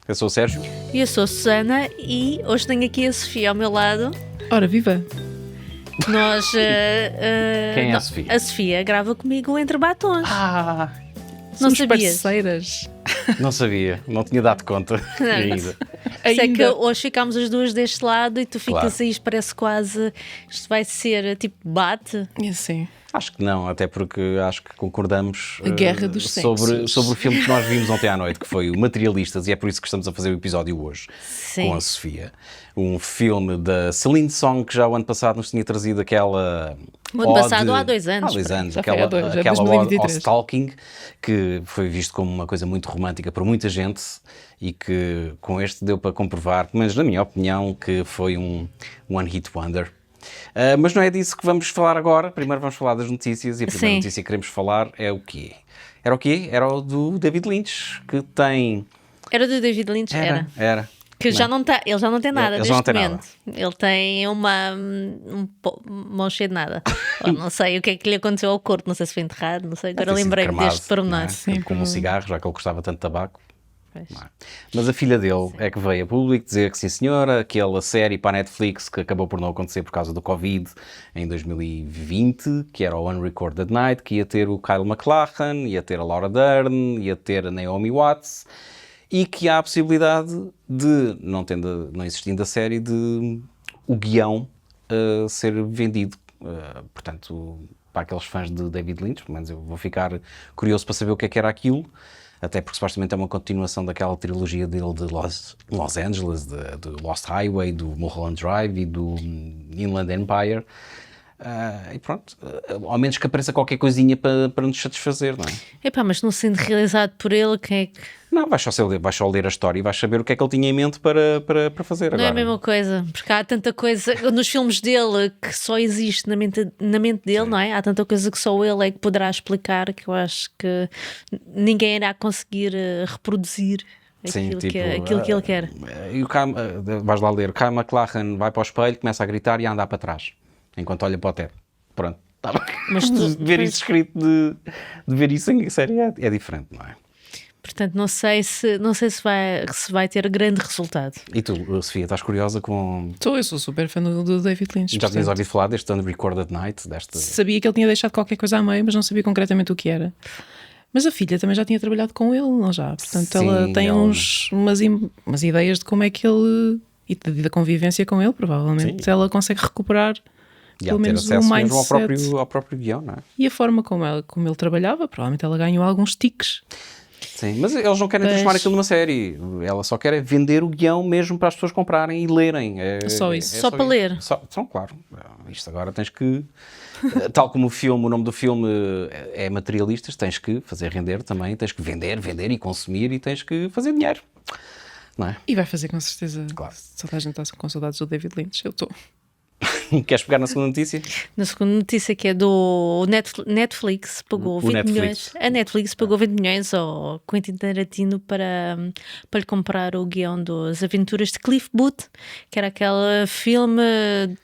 Eu sou o Sérgio. E eu sou a Susana e hoje tenho aqui a Sofia ao meu lado. Ora, viva! Nós. Quem é a Sofia? A Sofia grava comigo o Entre Batons. Somos sabias? parceiras. Não sabia, não tinha dado conta ainda. Isso é que Ainda. hoje ficámos as duas deste lado e tu ficas Claro. aí, parece quase. Isto vai ser tipo bate. E assim, Acho que não, até porque acho que concordamos A guerra dos sobre sexos. o filme que nós vimos ontem à noite, que foi o Materialistas, e é por isso que estamos a fazer o episódio hoje Sim. com a Sofia. Um filme da Celine Song, que já o ano passado nos tinha trazido aquela... O ano passado ou há 2 anos? Há 2 anos, Já foi aquela, há dois, é aquela ode ao 2023. stalking, que foi visto como uma coisa muito romântica por muita gente e que com este deu para comprovar, pelo menos na minha opinião, que foi um one hit wonder. Mas não é disso que vamos falar agora. Primeiro vamos falar das notícias, e a primeira Sim. notícia que queremos falar é o quê? Era o quê? Era o do David Lynch, que tem... Era do David Lynch? Era. Que já não tá, ele já não tem nada Ele já não neste tem momento. Ele tem uma mão cheia de nada. Ou não sei o que é que lhe aconteceu ao corpo, não sei se foi enterrado, não sei. Agora Deve ter sido lembrei cremado, deste pormenor. não é? Sim, Como um cigarro, já que ele gostava tanto de tabaco. Pois. Não é? Mas a filha dele é que veio a público dizer que sim senhora, aquela série para a Netflix que acabou por não acontecer por causa do Covid em 2020, que era o Unrecorded Night, que ia ter o Kyle MacLachlan, ia ter a Laura Dern, ia ter a Naomi Watts, e que há a possibilidade de, não existindo a série, de o guião ser vendido. Portanto, para aqueles fãs de David Lynch, pelo menos eu vou ficar curioso para saber o que é que era aquilo. Até porque supostamente é uma continuação daquela trilogia dele de Los Angeles, do Lost Highway, do Mulholland Drive e do Inland Empire. E pronto, ao menos que apareça qualquer coisinha para nos satisfazer, não é? Epá, mas não sendo realizado por ele, quem é que... Não, vais só ler a história e vais saber o que é que ele tinha em mente para fazer Não agora. é a mesma coisa, porque há tanta coisa nos filmes dele que só existe na mente dele, não é? Há tanta coisa que só ele é que poderá explicar, que eu acho que ninguém irá conseguir reproduzir aquilo, aquilo que ele quer. E o Kyle, vais lá ler, Kyle MacLachlan vai para o espelho, começa a gritar e a andar para trás, enquanto olha para o teto. Pronto, está bem. Mas tu- ver isso escrito, de ver isso em série é diferente, não é? Portanto, não sei se vai ter grande resultado. E tu, Sofia, estás curiosa com... eu sou super fã do David Lynch. Já tinhas portanto, ouvido falar deste Unrecorded Night? sabia que ele tinha deixado qualquer coisa a meio, mas não sabia concretamente o que era. Mas a filha também já tinha trabalhado com ele, não já? Portanto, Sim, ela tem ela- umas ideias de como é que ele... E da convivência com ele, provavelmente. Sim. Ela consegue recuperar E pelo a ter menos o acesso mesmo mindset. ao próprio guião, não é? E a forma como ele trabalhava, provavelmente ela ganhou alguns tiques. Sim, mas eles não querem transformar aquilo numa série. Ela só quer é vender o guião mesmo para as pessoas comprarem e lerem. Só isso. Só para ler. Só, claro. Isto agora tens que... Tal como o nome do filme é Materialistas, tens que fazer render também, tens que vender e consumir e tens que fazer dinheiro. Não é? E vai fazer com certeza. Claro. Se toda a gente está com saudades do David Lynch, eu estou. Queres pegar na segunda notícia? Na segunda notícia, que é do Netflix, pagou O 20 Netflix. milhões. A Netflix pagou 20 milhões ao Quentin Tarantino para lhe comprar o guião das Aventuras de Cliff Booth, que era aquele filme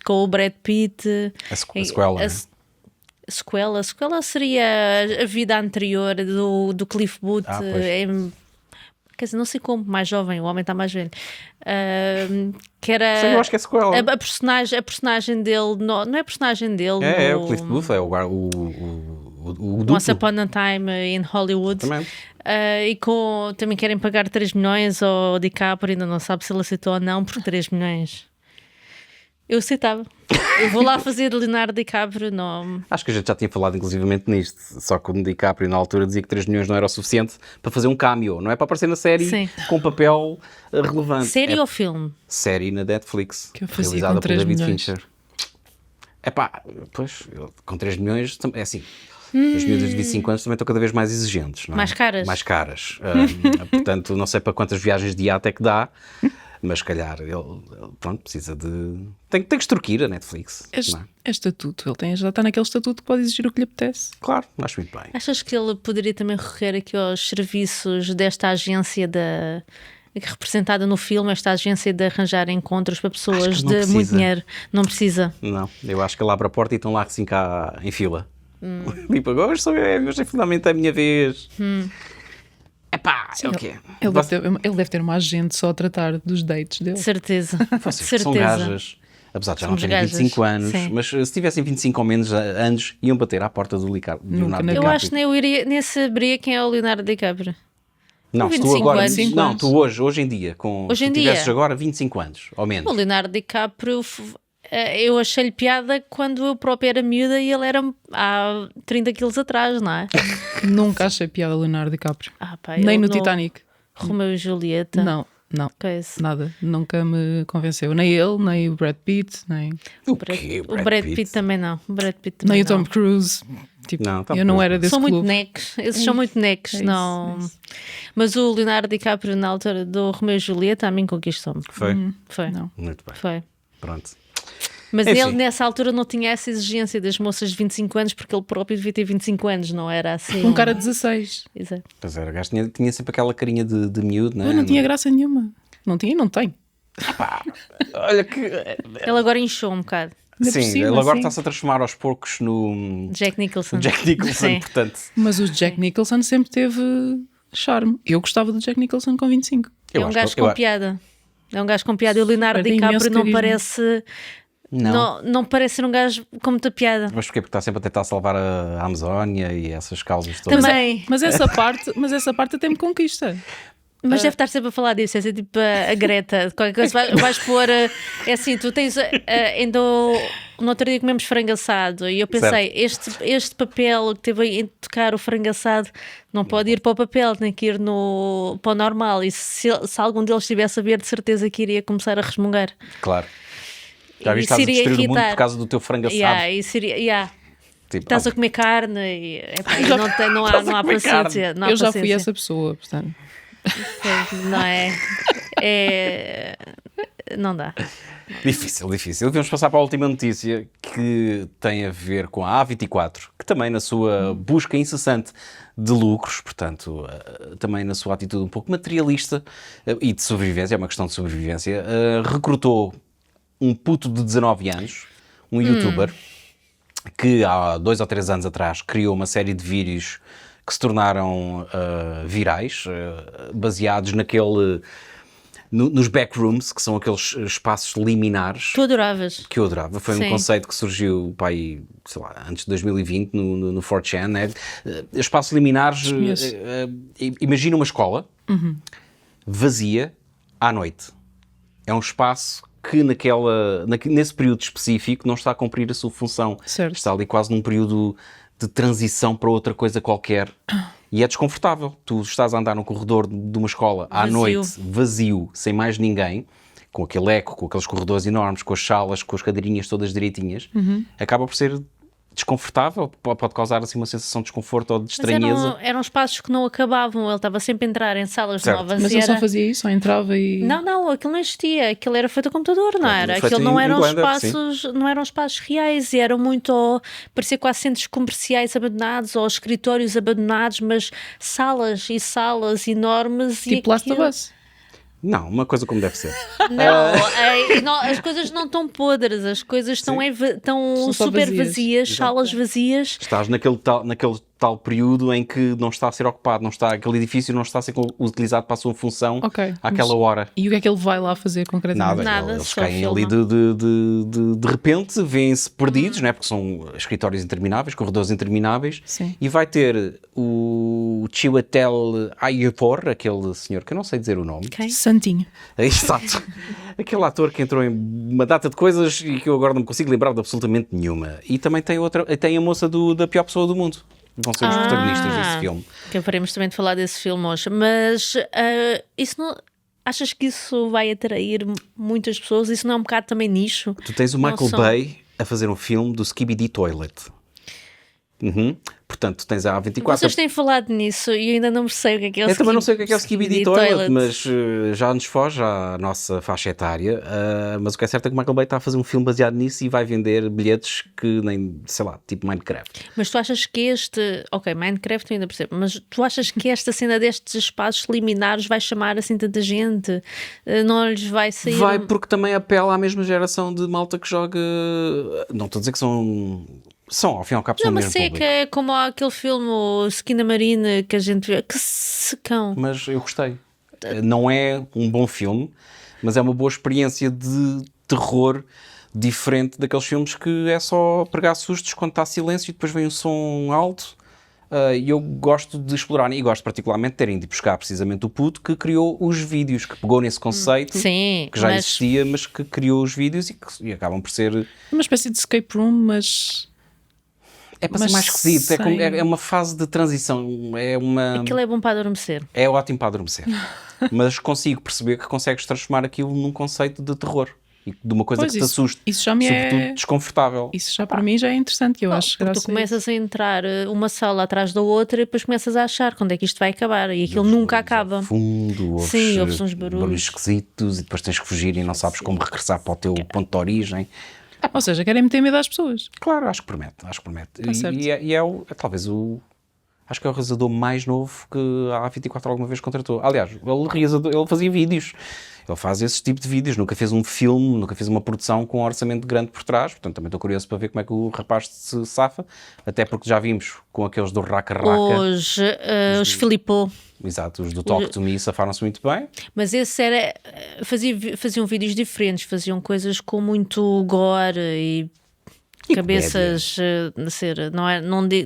com o Brad Pitt. A sequela, não é? A sequela seria a vida anterior do Cliff Booth. Pois. Quer dizer, não sei como, mais jovem, o homem está mais velho. Que era Sim, eu acho que é sequela. a personagem dele, não é a personagem dele. É no o Cliff Booth, é o duplo. Once Upon a Time in Hollywood. Exatamente. E também querem pagar 3 milhões ao DiCaprio, ainda não sabe se ele aceitou ou não, porque 3 milhões. Eu aceitava. Eu vou lá fazer Leonardo DiCaprio, não. Acho que a gente já tinha falado inclusivamente nisto, só que o DiCaprio na altura dizia que 3 milhões não era o suficiente para fazer um cameo, não é para aparecer na série Sim. com um papel relevante. Série É ou filme? série na Netflix, Que eu fazia realizada com por 3 David milhões. Fincher. Pois, com 3 milhões, é assim, as miúdas de 25 anos também estão cada vez mais exigentes, não é? Mais caras. Mais caras. Portanto, não sei para quantas viagens de iate é que dá, mas se calhar ele pronto, precisa de... Tem que extorquir a Netflix. não é? É estatuto. Ele já está naquele estatuto que pode exigir o que lhe apetece. Claro, acho muito bem. Achas que ele poderia também recorrer aqui aos serviços desta agência representada no filme, esta agência de arranjar encontros para Acho pessoas que não de precisa. muito dinheiro? Não precisa. Não, eu acho que ele abre a porta e estão lá assim cá em fila. Tipo, hoje finalmente é a minha vez. pá, é o quê? Ele deve ter uma agente só a tratar dos dates dele. De certeza. Vocês De que são certeza. gajas, apesar de já Somos não terem gajas, 25 anos, sim. mas se tivessem 25 ou menos anos, iam bater à porta do Leonardo na Eu DiCaprio. acho que nem saberia quem é o Leonardo DiCaprio. Não, se tu 25 agora, anos. não, tu hoje em dia, Hoje se em tu tivesses dia? agora 25 anos, ou O menos. Leonardo DiCaprio, eu achei-lhe piada quando eu própria era miúda e ele era há 30 quilos atrás, não é? Nunca achei piada Leonardo DiCaprio. Pá, Nem ele no Titanic. Romeu e Julieta. Não. Coisa. Nada. Nunca me convenceu. Nem ele, nem o Brad Pitt, nem, O O Brad, quê? o Brad Pitt também não. O Brad Pitt também nem o Tom não. Cruise. Tipo, Não, Tom eu não Cruise era não. desse São muito clube. necks. Esses são muito necks. isso, não. é isso. Mas o Leonardo DiCaprio, na altura do Romeu e Julieta, a mim conquistou-me. Foi? Foi. Não. Muito bem. Foi. Pronto. Mas Enfim. ele nessa altura não tinha essa exigência das moças de 25 anos, porque ele próprio devia ter 25 anos, não era assim. Um cara de 16. Exato. Pois era, o gajo tinha sempre aquela carinha de miúdo, né? Não tinha graça nenhuma. Não tinha e não tem. Olha que. Ele agora inchou um bocado. Ainda por Sim, cima, ele agora sim. está-se a transformar aos poucos no Jack Nicholson. Jack Nicholson, Sim. portanto. Mas o Jack Nicholson sempre teve charme. Eu gostava do Jack Nicholson com 25. É um gajo com piada. É um gajo com piada. E o Leonardo Tem imenso DiCaprio não carisma. parece. Não. Não parece ser um gajo com muita piada. Mas porquê? Porque está sempre a tentar salvar a Amazónia e essas causas todas. Também. Mas essa parte até me conquista. Mas deve estar sempre a falar disso. É assim, tipo a Greta. Qualquer coisa vais pôr. É assim, tu tens. Ainda no outro dia comemos frango assado e eu pensei, este papel que teve em tocar o frango assado não pode ir para o papel, tem que ir para o normal. E se algum deles estivesse a ver, de certeza que iria começar a resmungar. Claro. Já E viste, estás a seria destruir o mundo irritar. por causa do teu frango assado. E seria. Tipo, Estás a comer carne e não há comer paciência. Não há Eu já fui paciência. essa pessoa, portanto. Não é? Não dá. Difícil. Vamos passar para a última notícia que tem a ver com a A24, que também na sua busca incessante de lucros, portanto, também na sua atitude um pouco materialista e de sobrevivência, é uma questão de sobrevivência, recrutou um puto de 19 anos, um youtuber, que há 2 ou 3 anos atrás criou uma série de vídeos que se tornaram virais, baseados nos backrooms, que são aqueles espaços liminares Tu adoravas. que eu adorava. Foi Sim. um conceito que surgiu, pá, aí, sei lá, antes de 2020 no 4chan, né? Espaços liminares, Desconheço. imagina uma escola vazia à noite. É um espaço que nesse período específico não está a cumprir a sua função. Certo. Está ali quase num período de transição para outra coisa qualquer. E é desconfortável. Tu estás a andar no corredor de uma escola à Vazio. noite, vazio, sem mais ninguém, com aquele eco, com aqueles corredores enormes, com as salas, com as cadeirinhas todas direitinhas, acaba por ser desconfortável, pode causar assim uma sensação de desconforto ou de Mas estranheza. eram espaços que não acabavam. Ele estava sempre a entrar em salas Certo. novas. Mas e eu só era- fazia isso, só entrava e. Não, aquilo não existia. Aquilo era feito a computador, não era? feito Aquilo não em eram Blender, espaços, não eram espaços reais e eram muito, parecia quase centros comerciais abandonados ou escritórios abandonados, mas salas e salas enormes Tipo e Last of aquilo... Us. Não, uma coisa como deve ser. As coisas não estão podres, as coisas estão São só super vazias. vazias, salas vazias. Estás naquele tal período em que não está a ser ocupado, aquele edifício não está a ser utilizado para a sua função Ok, àquela mas- hora. E o que é que ele vai lá fazer concretamente? Nada, Eles só caem filma. ali de repente, vêem-se perdidos, né? Porque são escritórios intermináveis, corredores intermináveis, Sim. e vai ter o Chiwetel Ejiofor, aquele senhor que eu não sei dizer o nome. Quem? Santinho. Exato. Aquele ator que entrou em uma data de coisas e que eu agora não me consigo lembrar de absolutamente nenhuma. E também tem a moça da Pior Pessoa do Mundo. Vão ser os protagonistas desse filme. Que haveremos também de falar desse filme hoje. Mas isso não... Achas que isso vai atrair muitas pessoas? Isso não é um bocado também nicho? Tu tens o Não Michael são- Bay a fazer um filme do Skibidi Toilet. Portanto, tens a A24. Vocês têm falado nisso e eu ainda não sei o que é que é o Eu também não sei o que é o Skibidi Toilet, Toilet. mas já nos foge à nossa faixa etária. Mas o que é certo é que o Michael Bay está a fazer um filme baseado nisso e vai vender bilhetes que nem, sei lá, tipo Minecraft. Mas tu achas que Ok, Minecraft eu ainda percebo, mas tu achas que esta cena destes espaços liminares vai chamar assim tanta gente? Não lhes vai sair... Vai porque também apela à mesma geração de malta que joga. Não estou a dizer que são São, ao fim e ao cabo, são Não, o mas mesmo sei público. que é como aquele filme, o Skin da Marina, que a gente vê. Que secão. Mas eu gostei. Não é um bom filme, mas é uma boa experiência de terror diferente daqueles filmes que é só pregar sustos quando está silêncio e depois vem um som alto. E eu gosto de explorar, e gosto particularmente de terem de buscar precisamente o puto que criou os vídeos, que pegou nesse conceito Sim, que já mas- existia, mas que criou os vídeos e acabam por ser... Uma espécie de escape room, mas É para ser Mas mais esquisito, sem- é uma fase de transição, Aquilo é bom para adormecer. é ótimo para adormecer. Mas consigo perceber que consegues transformar aquilo num conceito de terror e de uma coisa Pois, que te isso- assuste, isso já me sobretudo é- desconfortável. isso já para mim já é interessante. Eu acho Porque graças tu começas a entrar uma sala atrás da outra e depois começas a achar quando é que isto vai acabar e aquilo nunca acaba. Fundo, ouves, Sim, ouves uns barulhos. esquisitos e depois tens que fugir e não sabes como regressar para o teu ponto de origem. Ou seja, querem meter medo às pessoas. Claro, acho que promete, acho que promete. Tá certo. Talvez acho que é o realizador mais novo que a A24 alguma vez contratou. Aliás, ele fazia vídeos. Ele faz esse tipo de vídeos, nunca fez um filme, nunca fez uma produção com um orçamento grande por trás, portanto também estou curioso para ver como é que o rapaz se safa, até porque já vimos com aqueles do Raka Raka, Os Filippo. exato, os do Talk to Me safaram-se muito bem. Mas esse era. Faziam vídeos diferentes, faziam coisas com muito gore e. Cabeças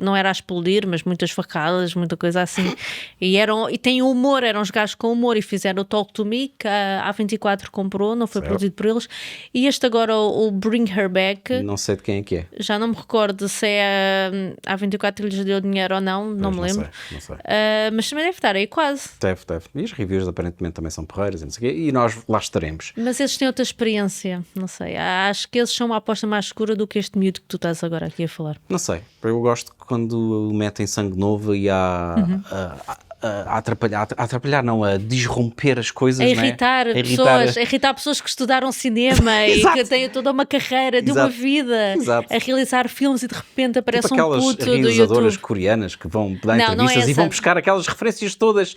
não era a explodir, mas muitas facadas, muita coisa assim. E tem humor, eram os gajos com humor e fizeram o Talk to Me, que a A24 comprou, não foi Certo. produzido por eles. E este agora, o Bring Her Back, Não sei de quem é que é. já não me recordo se é a A24 que lhes deu dinheiro ou não, não me lembro. Não sei. Mas também deve estar aí quase. Deve. E as reviews aparentemente também são porreiras e não sei o quê, e nós lá estaremos. Mas esses têm outra experiência, não sei. Acho que esses são uma aposta mais segura do que este miúdo que tu estás agora aqui a falar. Não sei, eu gosto quando metem sangue novo e a atrapalhar, não, a disromper as coisas, A não é? irritar A pessoas, a irritar pessoas que estudaram cinema e Exato. que têm toda uma carreira de uma Exato. vida Exato. a realizar filmes e de repente aparece Tipo um aquelas puto do realizadoras YouTube. coreanas que vão dar Não, entrevistas não é e vão essa. buscar aquelas referências todas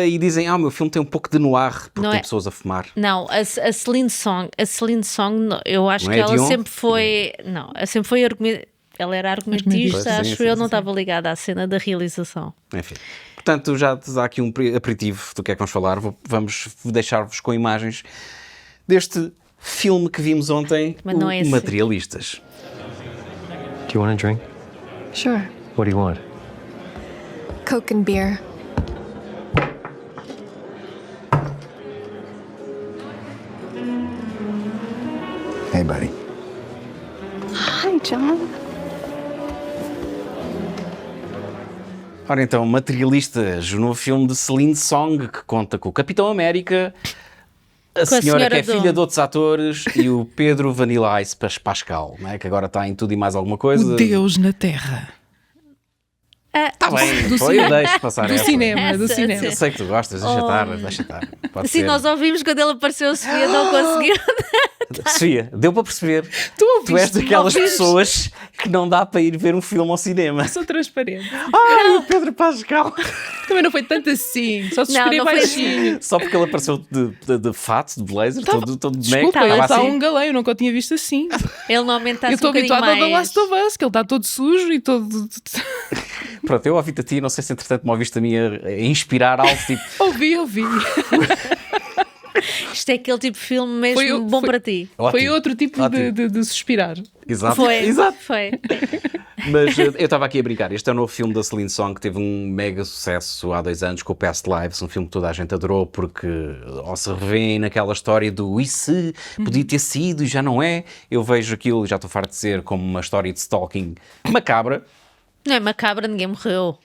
e dizem, o meu filme tem um pouco de noir porque Não tem é- pessoas a fumar. Não, a Celine Song, eu acho Não que é ela Dion? sempre foi. Não, ela sempre foi ela era argumentista, Argumentista. acho Sim, eu, sim, não sim. estava ligada à cena da realização. Enfim. Portanto, já te dá aqui um aperitivo do que é que vamos falar. Vamos deixar-vos com imagens deste filme que vimos ontem, Mas não é o assim. Materialistas. Do you want a drink? Sure. What do you want? Coke and beer. Hey, buddy. Hi, John. Ora então, Materialistas, o novo filme de Celine Song, que conta com o Capitão América, a Com a senhora que é senhora filha de outros atores e o Pedro Vanilla Ice Pascal, não é? Que agora está em tudo e mais alguma coisa. O Deus na Terra. Está bem, do foi, eu cinema. deixo passar Do essa. cinema, do Essa, cinema. Eu sei que tu gostas, deixa estar. Pode Assim, ser. nós ouvimos quando ele apareceu, a Sofia não conseguiu. Sofia, deu para perceber. Tu Tu és ouviste? daquelas Ouviste? pessoas que não dá para ir ver um filme ao cinema. Sou transparente. O Pedro Pascal. Também não foi tanto assim. Só se Não, esperei não foi baixinho. Só porque ele apareceu de fato, de blazer, todo de neck. Desculpa, ele estava está assim. um galã, eu nunca o tinha visto assim. Ele normalmente está Eu um estou bocadinho habituada ao The mais... Last of Us, que ele está todo sujo e todo. Pronto, eu ouvi-te a ti, não sei se entretanto me ouviste a mim a inspirar algo tipo. Ouvi. Isto é aquele tipo de filme mesmo bom para ti. Foi Ótimo, outro tipo ótimo. de suspirar. Exato. Foi, Exato. foi. Mas eu estava aqui a brincar. Este é o novo filme da Celine Song que teve um mega sucesso há 2 anos com o Past Lives, um filme que toda a gente adorou porque ao se revêem naquela história do e se podia ter sido e já não é. Eu vejo aquilo, já estou farto de dizer, como uma história de stalking macabra. Não é macabra, ninguém morreu.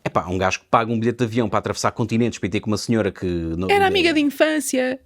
Epá, um gajo que paga um bilhete de avião para atravessar continentes para ir ter com uma senhora que... Era amiga de infância.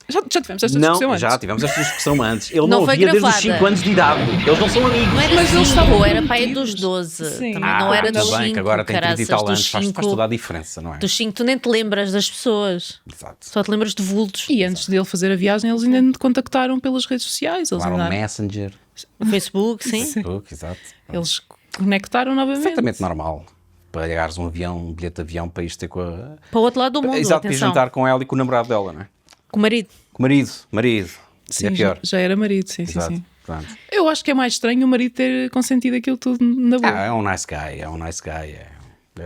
Já tivemos esta Não, discussão antes. já tivemos esta discussão antes. Ele Não não foi havia desde os gravada. 5 anos de idade. Eles não são amigos. Não era Mas eles 5, estavam era pai metidos. dos 12. Sim. Também não era dos tudo 5. bem, que agora tem 30 e tal anos, faz cinco, toda a diferença, não é? dos 5 tu nem te lembras das pessoas. Exato. Só te lembras de vultos. E antes dele fazer a viagem, eles ainda me contactaram pelas redes sociais. Eles, Claro, um andaram- Messenger, No Facebook, sim. Facebook, exato. eles conectaram novamente. Perfeitamente normal. Pagares um bilhete de avião para isto ter com a... Para o outro lado do mundo, Exato, para ir atenção. jantar com ela e com o namorado dela, não é? Com o marido. Com o marido. Sim, é pior. já era marido, sim, Exato. sim. Pronto. Eu acho que é mais estranho o marido ter consentido aquilo tudo na boa. É um nice guy,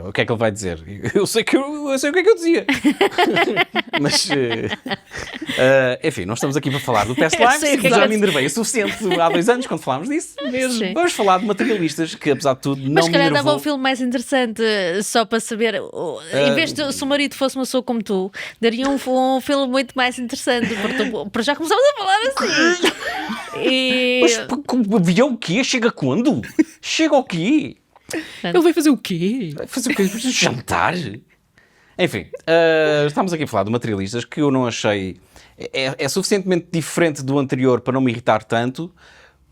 O que é que ele vai dizer? Eu sei o que é que eu dizia. Mas, enfim, não estamos aqui para falar do Past Eu sei o Lives, que é já que me enervei o suficiente há 2 anos quando falámos disso. Sim. Vamos falar de Materialistas, que apesar de tudo Mas não se me calhar dava enervou. um filme mais interessante, só para saber. Em vez de se o marido fosse uma pessoa como tu, daria um filme muito mais interessante. Porque já começámos a falar assim. E. Mas o avião o quê? Chega quando? Chega ao quê? Ele vai fazer o quê? Fazer o quê? Jantar? Enfim, estamos aqui a falar de Materialistas que eu não achei... É suficientemente diferente do anterior para não me irritar tanto.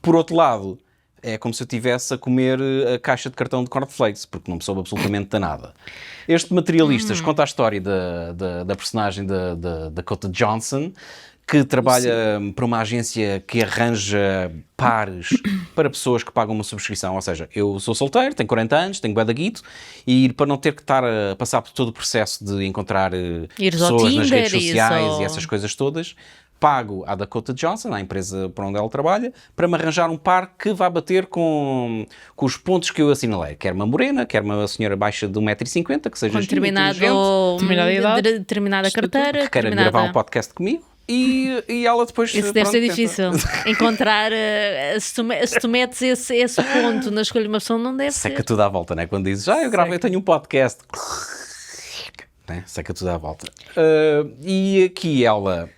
Por outro lado, é como se eu estivesse a comer a caixa de cartão de cornflakes, porque não me soube absolutamente de nada. Este Materialistas conta a história da personagem da Dakota Johnson, que trabalha para uma agência que arranja pares para pessoas que pagam uma subscrição. Ou seja, eu sou solteiro, tenho 40 anos, tenho bué de guito, e para não ter que estar a passar por todo o processo de encontrar Ires ao pessoas nas redes Tinder, sociais e essas coisas todas, pago à Dakota Johnson, à empresa para onde ela trabalha, para me arranjar um par que vá bater com os pontos que eu assinalei. Quer uma morena, quer uma senhora baixa de 1,50m, que seja Com gira, inteligente, determinada idade, determinada carteira, que queira gravar um podcast comigo. E ela depois... Isso deve ser tenta. difícil. Encontrar. Se tu metes esse ponto na escolha de uma pessoa, não deve Seca ser. tudo à volta, né? Quando dizes, eu gravei, tenho um podcast. Né? Seca tudo à volta. E aqui ela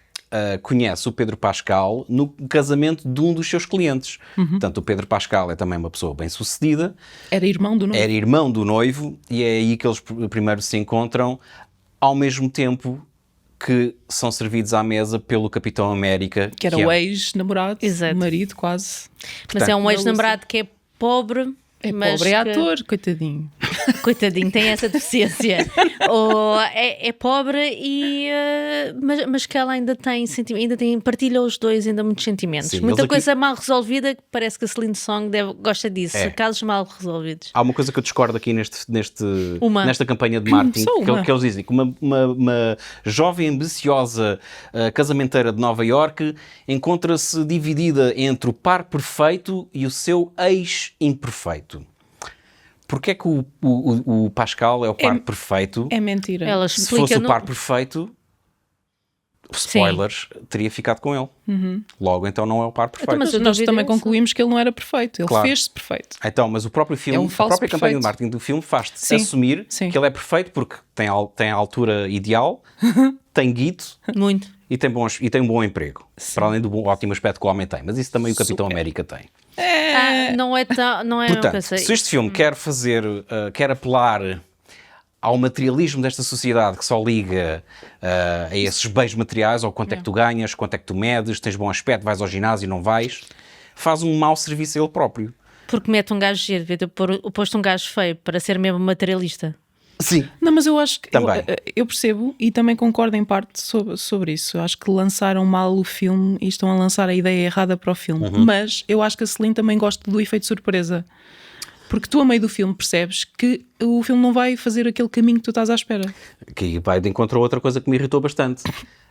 conhece o Pedro Pascal no casamento de um dos seus clientes. Portanto, o Pedro Pascal é também uma pessoa bem-sucedida. Era irmão do noivo. Era irmão do noivo e é aí que eles primeiro se encontram, ao mesmo tempo que são servidos à mesa pelo Capitão América. Que era o ex-namorado, Exato. marido quase. Mas é um ex-namorado que é pobre. É mas pobre, é que- ator, coitadinho. Coitadinho, tem essa deficiência. Ou é pobre e mas que ela ainda tem partilha os dois ainda muitos sentimentos. Sim, Muita eles aqui- coisa mal resolvida, que parece que a Celine Song gosta disso. É. Casos mal resolvidos. Há uma coisa que eu discordo aqui Uma. nesta campanha de marketing, Só uma. que eles dizem que uma jovem ambiciosa casamenteira de Nova Iorque encontra-se dividida entre o par perfeito e o seu ex imperfeito. Porquê é que o Pascal é o par perfeito? É mentira. Ela Se explica fosse o no- par perfeito, spoilers, teria ficado com ele. Logo, então não é o par perfeito. mas Mas eu não nós vi também dessa. concluímos que ele não era perfeito. Ele Claro. fez-se perfeito. Então, mas o próprio filme, É um a falso própria campanha de perfeito. marketing do filme faz-te Sim. assumir Sim. que ele é perfeito porque tem a altura ideal, tem guito Muito. e tem um bom emprego. Para além do ótimo aspecto que o homem tem. Mas isso também o Capitão Super. América tem. Não é tão. Não é o que eu Portanto, sei. se este filme quer apelar ao materialismo desta sociedade que só liga a esses bens materiais, ou quanto é que tu ganhas, quanto é que tu medes, tens bom aspecto, vais ao ginásio, não vais, faz um mau serviço a ele próprio. Porque mete um gajo giro, devia ter posto um gajo feio para ser mesmo materialista. Sim. Não, mas eu acho que Também. eu percebo e também concordo em parte sobre isso. Eu acho que lançaram mal o filme e estão a lançar a ideia errada para o filme. Mas eu acho que a Celine também gosta do efeito surpresa. Porque tu, a meio do filme, percebes que o filme não vai fazer aquele caminho que tu estás à espera. Que vai de encontro a outra coisa que me irritou bastante.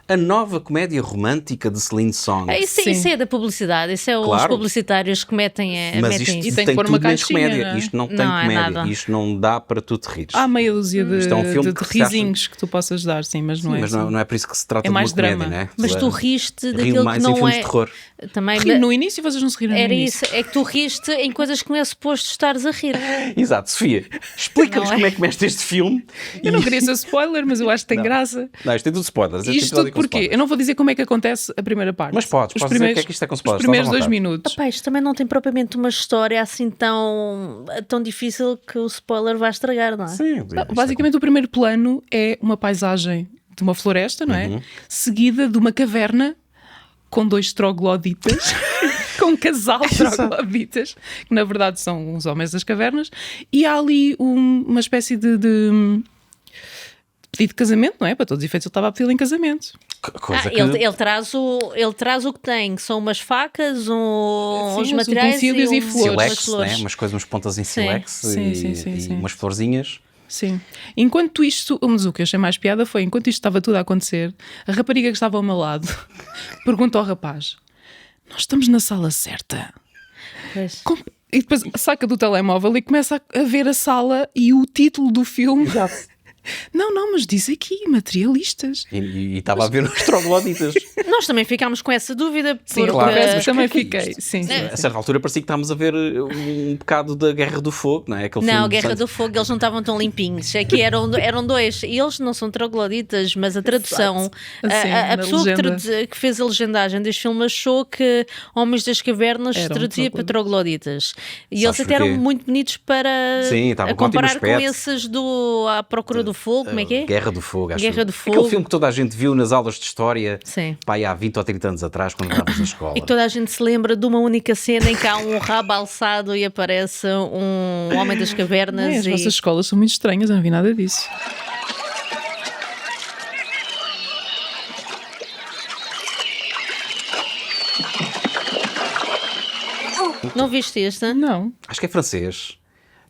A nova comédia romântica de Celine Song. Sim. Isso é da publicidade, isso é os Claro. publicitários que metem, Mas metem isto E isso. tem que tem pôr tudo uma menos caixinha, comédia. não é? Isto não tem Não é comédia. nada. Isto não dá para tu te rires. Há meia dúzia Isto é um filme de que se acha- risinhos que tu possas dar, sim, mas não é Mas assim. não é por isso que se trata É de uma mais comédia, drama. né? Mas tu riste Rio daquilo mais que em não filmes é. de terror. Também Ri no início e vocês não se riram no era início. isso, é que tu riste em coisas que não é suposto estares a rir. Exato, Sofia, explica-nos Não é? como é que começaste este filme. Eu não queria ser spoiler, mas eu acho que tem graça. Não, isto tem tudo spoilers. este Isto episódio tudo com porquê? spoilers. Eu não vou dizer como é que acontece a primeira parte. Mas podes dizer o que é que isto é com spoilers, Os primeiros estás à 2 vontade. minutos. Pá, isto também não tem propriamente uma história assim tão difícil que o spoiler vai estragar, não é? Sim, isto é Basicamente, o primeiro plano é uma paisagem de uma floresta, não é? Uhum. Seguida de uma caverna com 2 trogloditas, com um casal de trogloditas, que na verdade são uns homens das cavernas, e há ali uma espécie de pedido de casamento, não é? Para todos os efeitos, ele estava a pedi-lo em casamento. coisa que... Ele traz o que tem, que são umas facas, Sim, uns os materiais utensílios e flores. umas Silex, né? Umas coisas, umas pontas em silex Sim, e, sim, e sim. umas florzinhas. Sim. Enquanto isto, mas o que eu achei mais piada foi, enquanto isto estava tudo a acontecer, a rapariga que estava ao meu lado pergunta ao rapaz: nós estamos na sala certa. Pois. E depois saca do telemóvel e começa a ver a sala e o título do filme. Não, mas diz aqui, materialistas. E estava a ver os trogloditas. Nós também ficámos com essa dúvida. Sim, eu claro. confesso Mas que também o que é fiquei. isto? Sim, sim, A sim. certa altura parecia que estávamos a ver um bocado da Guerra do Fogo, não é? Aquele Não, filme Guerra de do Fogo, eles não estavam tão limpinhos. É que eram dois. E eles não são trogloditas, mas a tradução. Assim, A na pessoa legenda. que fez a legendagem deste filme achou que Homens das Cavernas Eram traduzia para trogloditas. E eles Sabes até eram porquê? muito bonitos para Sim, estavam a com ótimo comparar com aspecto. esses do À Procura do Fogo. Como é que é? Guerra do Fogo, acho. Guerra do Aquele Fogo. filme que toda a gente viu nas aulas de história, Sim. pá, aí há 20 ou 30 anos atrás, quando estávamos na escola. E que toda a gente se lembra de uma única cena em que há um rabo alçado e aparece um Homem das Cavernas. As e... vossas escolas são muito estranhas, eu não vi nada disso. Não viste esta? Não. Acho que é francês.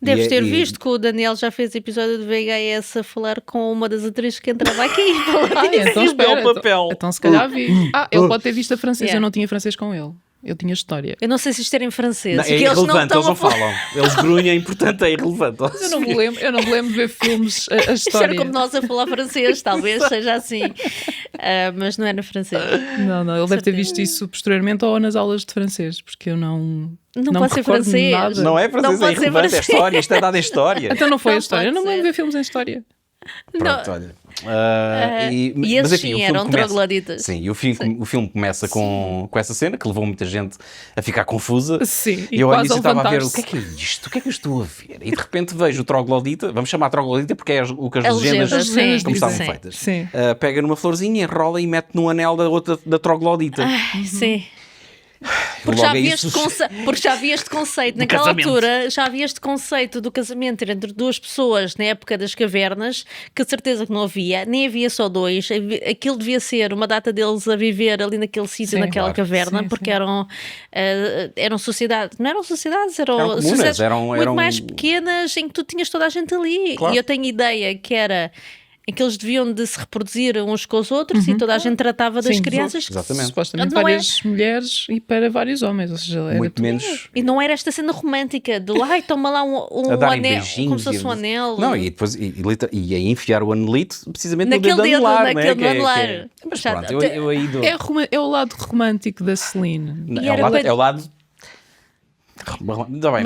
Deves E é- ter e- visto que o Daniel já fez episódio de VHS a falar com uma das atrizes que entrava aqui. Então espera. o papel. Então se calhar vi. Ele pode ter visto a francês, Yeah. eu não tinha francês com ele. Eu tinha história. Eu não sei se isto era em francês. Não, é que eles não irrelevante, estão eles não a falar. falam. Eles grunhem, portanto é irrelevante. Eu não me lembro de ver filmes, a Isto era história. como nós a falar francês, talvez seja assim. Mas não era francês. Não, ele deve ter Certeza. visto isso posteriormente ou nas aulas de francês, porque eu não. Não me pode ser recordo de francês. nada. Não é francês, Não é pode ser irrelevante, é francês. história. Isto é dado em história. Então não foi Não a história. Eu não pode me lembro de ser. ver filmes em história. Pronto, olha. E mas esses enfim, sim o filme eram começa- trogloditas. Sim, e o filme começa com essa cena que levou muita gente a ficar confusa. Sim, E e eu ao quase início a estava a ver o levantar-se. que é isto? O que é que eu estou a ver? E de repente vejo o troglodita, vamos chamar troglodita porque é o que as A legendas legenda, sim, como estavam sim. feitas. Sim. Pega numa florzinha, enrola e mete no anel da outra da troglodita. Sim. Porque Logo já, é havia isso. porque já havia este conceito, naquela casamento. altura, já havia este conceito do casamento entre duas pessoas na época das cavernas, que de certeza que não havia, nem havia só dois, aquilo devia ser uma data deles a viver ali naquele sítio, Sim, naquela claro. caverna, Sim, porque sim. eram sociedades, não eram sociedades, eram Eram comunas, sociedades eram- muito mais pequenas em que tu tinhas toda a gente ali. Claro. E eu tenho ideia que era em que eles deviam de se reproduzir uns com os outros e toda a gente tratava das Sim, crianças. Exatamente. Supostamente Não é- várias mulheres e para vários homens. Ou seja, era Muito tudo- menos E não era esta cena romântica do ai, toma lá um a darem anel, beijinhos. como se fosse um anel. Não, e depois e a enfiar o anelito precisamente Naquele no dedo dedo, anelar, naquele né? Que é- anelar. Mas Já- pronto, eu aí dou. É o lado romântico da Celine. E É o era lado. para- É o lado... Ainda bem.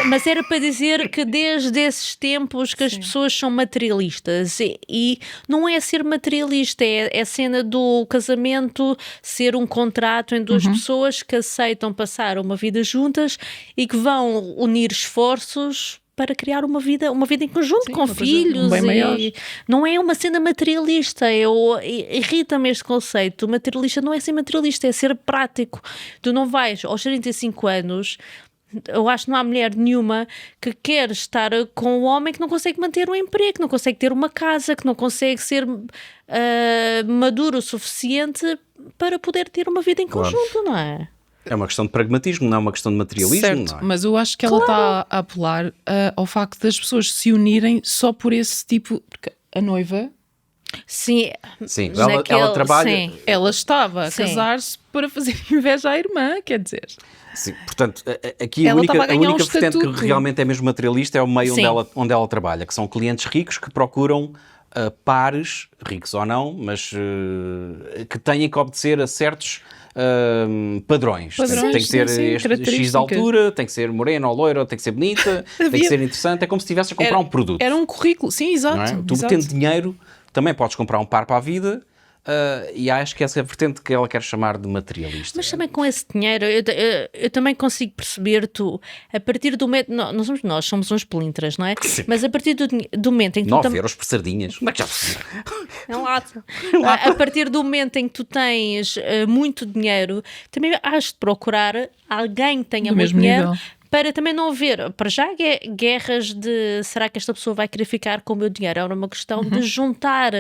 Mas era para dizer que desde esses tempos que as pessoas são materialistas e não é ser materialista, é a cena do casamento ser um contrato em duas pessoas que aceitam passar uma vida juntas e que vão unir esforços para criar uma vida em conjunto Sim, com uma coisa, filhos bem maior. e não é uma cena materialista. Irrita-me este conceito. Materialista não é ser materialista, é ser prático. Tu não vais aos 35 anos. Eu acho que não há mulher nenhuma que quer estar com um homem que não consegue manter um emprego, que não consegue ter uma casa, que não consegue ser maduro o suficiente para poder ter uma vida em Claro. conjunto, não é? É uma questão de pragmatismo, não é uma questão de materialismo, Certo, não é? mas eu acho que ela está a apelar ao facto das pessoas se unirem só por esse tipo. Porque a noiva, Sim, Sim, naquele- ela trabalha. sim. ela estava a Sim. casar-se para fazer inveja à irmã, quer dizer. Sim, portanto, aqui a Ela única, estava a ganhar um vertente que estatuto. realmente é mesmo materialista é o meio Sim. onde ela trabalha, que são clientes ricos que procuram pares, ricos ou não, mas que têm que obedecer a certos padrões. Padrões, Tem que ter sim, sim, este X de características. altura, tem que ser morena ou loira, tem que ser bonita, tem que Havia- ser interessante. É como se estivesse a comprar um produto. Era um currículo, sim, exato. Não é? Tu exato. tendo dinheiro, também podes comprar um par para a vida. E acho que essa é a vertente que ela quer chamar de materialista. Mas também com esse dinheiro, eu também consigo perceber tu, a partir do momento, nós somos uns pelintras, não é? Sim. Mas a partir do momento em que tu 9 também... euros por sardinhas. Como é que já se... É um lato. A partir do momento em que tu tens muito dinheiro, também has de procurar alguém que tenha Do muito mesmo dinheiro nível. para também não haver, para já, guerras de será que esta pessoa vai querer ficar com o meu dinheiro? É uma questão de juntar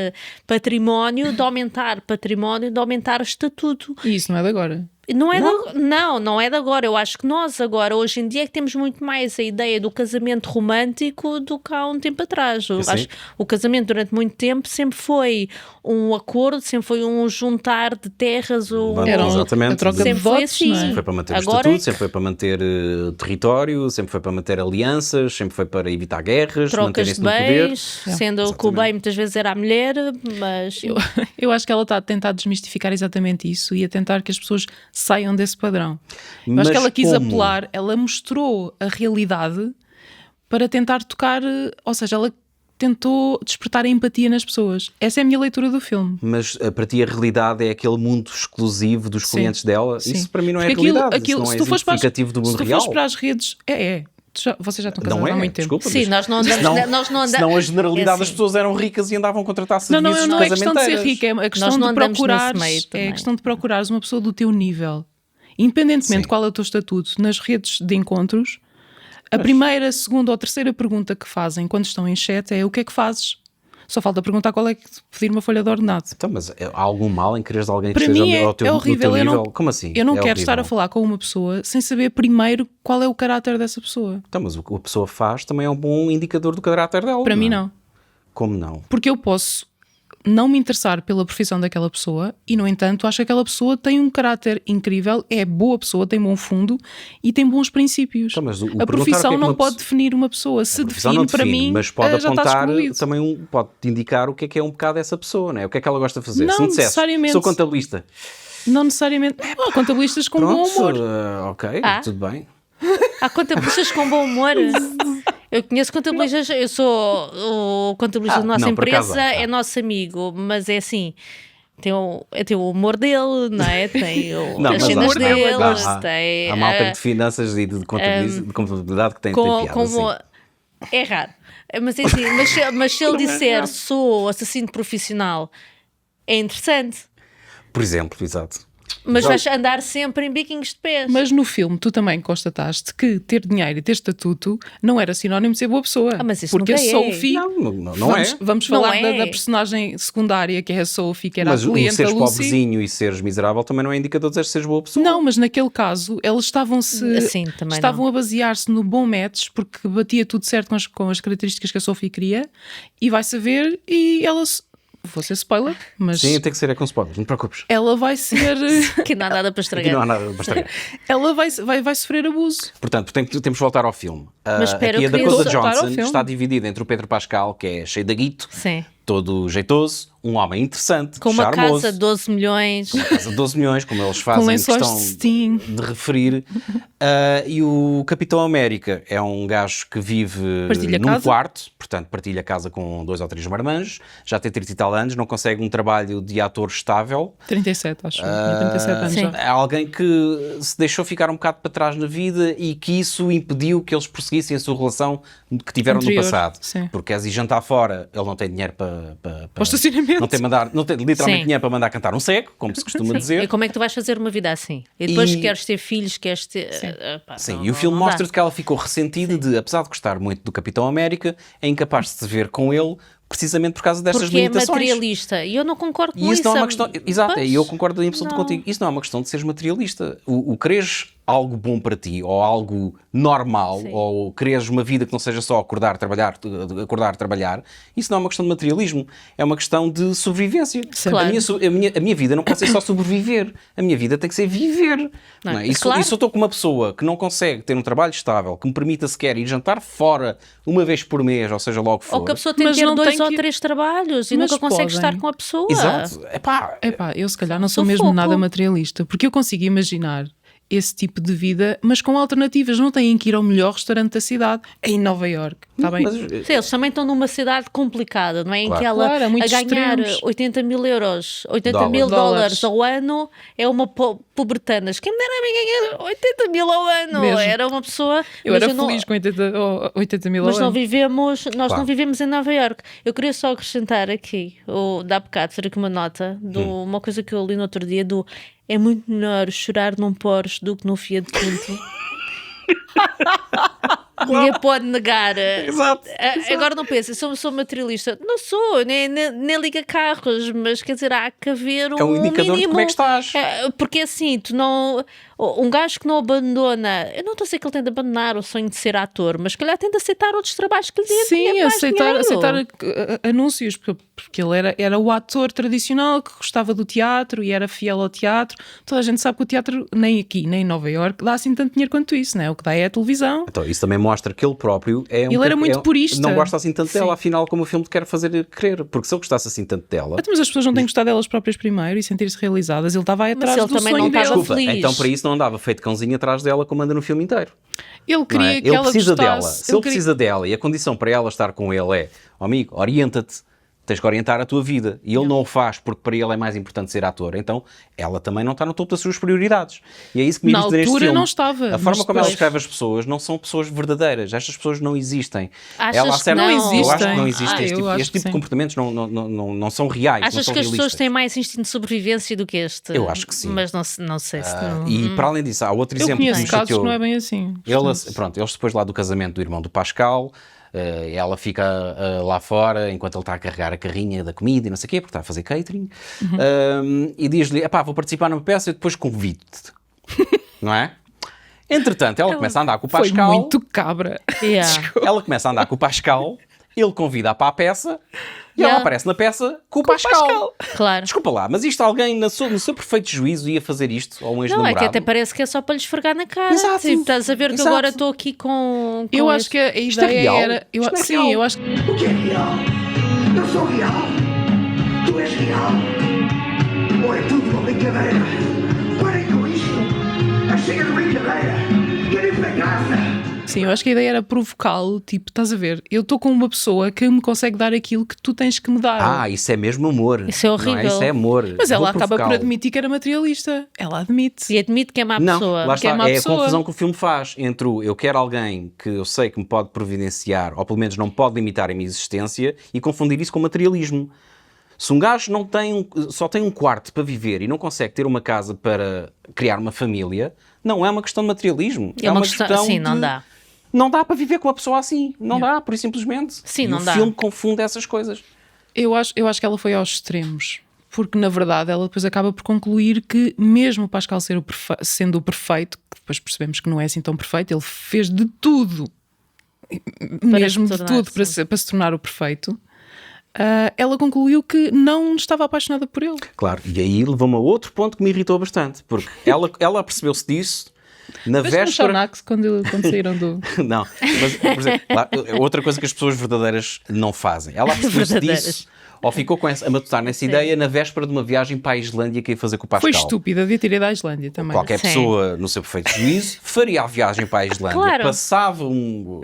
património, de aumentar estatuto. E isso não é de agora. Não é não é de agora. Eu acho que nós agora, hoje em dia, é que temos muito mais a ideia do casamento romântico do que há um tempo atrás. Eu acho que o casamento durante muito tempo sempre foi um acordo, sempre foi um juntar de terras, exatamente. a troca de sempre foi votos, assim. não é? Sempre foi para manter o Agora estatuto, sempre foi para manter território, sempre foi para manter alianças, sempre foi para evitar guerras, trocas manterem-se de no poder. bens, sendo que o bem muitas vezes era a mulher, mas Eu acho que ela está a tentar desmistificar exatamente isso e a tentar que as pessoas saiam desse padrão. Eu Mas acho que ela quis como? apelar, ela mostrou a realidade para tentar tocar, ou seja, ela tentou despertar a empatia nas pessoas. Essa é a minha leitura do filme. Mas para ti a realidade é aquele mundo exclusivo dos Sim, clientes dela? sim. Isso para mim não é Porque realidade, isso não é exemplificativo do mundo se tu real. fores para as redes, vocês já estão casados Não é? há muito tempo. Desculpa, sim, mas nós não andamos. senão a generalidade É assim. das pessoas eram ricas e andavam a contratar Não, serviços não de é questão de ser casamenteiras. rica, é a questão Nós não de andamos procurares, nesse meio também. é a questão de procurares uma pessoa do teu nível. Independentemente Sim. de qual é o teu estatuto, nas redes de encontros, a primeira, segunda ou terceira pergunta que fazem quando estão em chat é: o que é que fazes? Só falta perguntar qual é que pedir uma folha de ordenado. Então, mas há algum mal em quereres alguém que Para esteja mim ao teu, é no horrível. teu Eu nível? não, Como assim? eu não É quero horrível. estar a falar com uma pessoa sem saber primeiro qual é o caráter dessa pessoa. Então, mas o que a pessoa faz também é um bom indicador do caráter dela. Para mim, é? não. Como não? Porque eu posso não me interessar pela profissão daquela pessoa e, no entanto, acho que aquela pessoa tem um caráter incrível, é boa pessoa, tem bom fundo e tem bons princípios. Então, mas o A perguntar o que profissão é que não uma pode pessoa- definir uma pessoa. Se A profissão não define, para define, mim, mas pode já está apontar excluído. também pode indicar o que é um bocado essa pessoa, não é? O que é que ela gosta de fazer. Não Se me dissesse, necessariamente. sou contabilista. Não necessariamente. Contabilistas com bom Pronto, humor. ok, tudo bem. Há contabilistas com bom humor. Eu conheço contabilistas, eu sou o contabilista da nossa não, por acaso empresa, há. é nosso amigo, mas é assim. Tem o humor dele, não é? Tem Não, as mas cenas humor dele dele, eu gosto. tem. Há malta de finanças e de contabilidade que tem piada, como assim. é raro. Mas é assim, mas se ele disser sou assassino profissional, é interessante. Por exemplo, exato. Mas vais andar sempre em biquinhos de pés. Mas no filme tu também constataste que ter dinheiro e ter estatuto não era sinónimo de ser boa pessoa. mas isso porque a nunca é. Sophie, Não vamos, é. vamos Não falar é. da personagem secundária que é a Sophie, que era Mas a o cliente da seres Lucy. pobrezinho e seres miserável também não é indicador de seres boa pessoa. Não, mas naquele caso eles estavam também a basear-se no bom match porque batia tudo certo com as características que a Sophie queria e vai saber e ela, vou ser spoiler, mas Sim, tem que ser com spoilers, não te preocupes. ela vai ser, Que não há nada para Aqui estragar. não há nada para estragar. ela vai sofrer abuso. Portanto, temos de voltar ao filme. Mas espera, aqui eu a queria Dakota voltar ao Johnson filme. está dividida entre o Pedro Pascal, que é cheio de guito, Sim. todo jeitoso, um homem interessante, Com uma charmoso, casa de 12 milhões. casa de 12 milhões, como eles Com fazem lençóis questão de Steam. de referir. E o Capitão América é um gajo que vive Partilha num casa. quarto, portanto partilha casa com 2 ou 3 marmanjos, já tem 30 e tal anos, não consegue um trabalho de ator estável. 37, acho. Tinha 37 anos sim. já. É alguém que se deixou ficar um bocado para trás na vida e que isso impediu que eles prosseguissem a sua relação que tiveram Anterior, no passado. sim. Porque queres ir jantar fora, ele não tem dinheiro para o estacionamento. não tem literalmente Sim. dinheiro para mandar cantar um cego, como se costuma E dizer. como é que tu vais fazer uma vida assim? E depois E- queres ter filhos, queres ter. Pá, Sim, não- e o filme não dá. mostra-te que ela ficou ressentida de, apesar de gostar muito do Capitão América, é incapaz de se ver com ele precisamente por causa destas Porque é limitações. materialista. E eu não concordo com E isso não é uma isso. questão. Exato, Pois, e eu concordo em absoluto não. contigo. Isso não é uma questão de seres materialista. O quereres algo bom para ti, ou algo normal, Sim. ou quereres uma vida que não seja só acordar, trabalhar, isso não é uma questão de materialismo. É uma questão de sobrevivência. Claro. A minha vida não pode ser só sobreviver. A minha vida tem que ser viver. Não é? E se claro. eu estou com uma pessoa que não consegue ter um trabalho estável, que me permita sequer ir jantar fora uma vez por mês, ou seja, logo for. Ou que a pessoa tem Mas que ter não 2 tem ou que- 3 trabalhos e Mas nunca consegue podem. estar com a pessoa. Exato. Epá, Eu se calhar não sou Sou mesmo foco. nada materialista, porque eu consigo imaginar esse tipo de vida, mas com alternativas. Não têm que ir ao melhor restaurante da cidade, em Nova Iorque. Está bem? mas, Sim, eles também estão numa cidade complicada, não é? Em Claro. que ela Claro, há a muitos ganhar extremos. 80 mil euros, 80 mil Dólares. dólares ao ano é uma pobretanas. Quem me dera a mim ganhar 80 mil ao ano? Mesmo. Era uma pessoa. Eu mas era não- feliz com 80 mil Mas ao não ano. vivemos, nós Claro. não vivemos em Nova Iorque. Eu queria só acrescentar aqui, dá bocado, fazer aqui uma nota de uma coisa que eu li no outro dia do é muito melhor chorar num Porsche do que num Fiat Punto. Ninguém pode negar. Exato. Agora não pensa, sou materialista. Não sou, nem liga carros, mas quer dizer, há que haver É um indicador de mínimo. como é que estás. Porque assim, tu não. Um gajo que não abandona, eu não estou a dizer que ele tem de abandonar o sonho de ser ator, mas que calhar tem de aceitar outros trabalhos que lhe dêem Sim, mais aceitar dinheiro. anúncios, porque ele era o ator tradicional que gostava do teatro e era fiel ao teatro. Toda a gente sabe que o teatro, nem aqui, nem em Nova Iorque, dá assim tanto dinheiro quanto isso, não é? O que dá é a televisão. Então, isso também mostra que ele próprio é Ele era muito purista. Não gosta assim tanto Sim. dela, afinal, como o filme te quer fazer crer. Porque se ele gostasse assim tanto dela. Mas as pessoas não têm gostado delas próprias primeiro e sentir-se realizadas. Ele estava aí atrás ele do também sonho não dele. estava Desculpa, feliz. então para isso não andava feito cãozinho atrás dela como anda no filme inteiro. Ele Não queria é? que Ele ela precisa gostasse. dela. Se ele precisa dela e a condição para ela estar com ele é, oh, amigo, orienta-te, tens que orientar a tua vida. E ele não o faz porque para ele é mais importante ser ator. Então ela também não está no topo das suas prioridades. E é isso que me Na irrita neste altura filme. não estava, A mas forma como ela depois- escreve as pessoas não são pessoas verdadeiras. Estas pessoas não existem. Achas ela que acerta- não? Eu acho que Existem. não existe Ah, este eu tipo, acho este que tipo de sim. comportamentos não são reais, não Achas são que as pessoas realistas. têm mais instinto de sobrevivência do que este? Eu acho que sim. Mas não sei se não. E para além disso, há outro Eu exemplo que conheço me casos que chateou. não é bem assim. Eles depois lá do casamento do irmão do Pascal, ela fica lá fora enquanto ele está a carregar a carrinha da comida e não sei o quê, porque está a fazer catering, e diz-lhe, epá, vou participar numa peça e depois convido-te. Não é? Entretanto, ela começa a andar com o Foi Pascal, muito cabra. Yeah. ela começa a andar com o Pascal, ele convida-a para a peça e Yeah. ela aparece na peça com o Pascal. Claro. Desculpa lá, mas isto alguém no seu perfeito juízo ia fazer isto ao Não, é ex-namorado? que até parece que é só para lhe esfregar na cara. Exato. Tipo, estás a ver que Exato. agora estou aqui com Eu acho este- que a Isto é ideia real? era. Isto é Sim, real? eu acho que. O que é real? Eu sou real. Tu és real. Ou é tudo uma brincadeira? Parem com isto. Chega de brincadeira. Quero ir para casa. Sim, eu acho que a ideia era provocá-lo, tipo, estás a ver, eu estou com uma pessoa que me consegue dar aquilo que tu tens que me dar. Ah, isso é mesmo amor. Isso é Não horrível. Isso é amor. Mas ela Vou acaba por provocá-lo. admitir que era materialista. Ela admite. E admite que é má Não, pessoa. lá que é está. má É a pessoa. confusão que o filme faz entre o eu quero alguém que eu sei que me pode providenciar, ou pelo menos não pode limitar a minha existência, e confundir isso com materialismo. Se um gajo só tem um quarto para viver e não consegue ter uma casa para criar uma família, não é uma questão de materialismo. É uma questão- sim, não dá. Não dá para viver com uma pessoa assim. Não dá, por simplesmente. Sim, E não o dá. filme confunde essas coisas. Eu acho que ela foi aos extremos. Porque, na verdade, ela depois acaba por concluir que, mesmo o Pascal sendo o perfeito, que depois percebemos que não é assim tão perfeito, ele fez de tudo, mesmo se de tornar, tudo, para se tornar o perfeito. Ela concluiu que não estava apaixonada por ele. Claro, e aí levou-me a outro ponto que me irritou bastante. Porque ela percebeu-se disso na Vês no véspera... Shawnax quando saíram do... Não, mas, por exemplo, outra coisa que as pessoas verdadeiras não fazem. Ela percebeu-se Verdadeiras. disso, ou ficou a matutar nessa ideia na véspera de uma viagem para a Islândia que ia fazer com o Pascal. Foi estúpida, devia ter ido à Islândia também. Qualquer Sim. pessoa, no seu perfeito juízo, faria a viagem para a Islândia. Claro. Passava não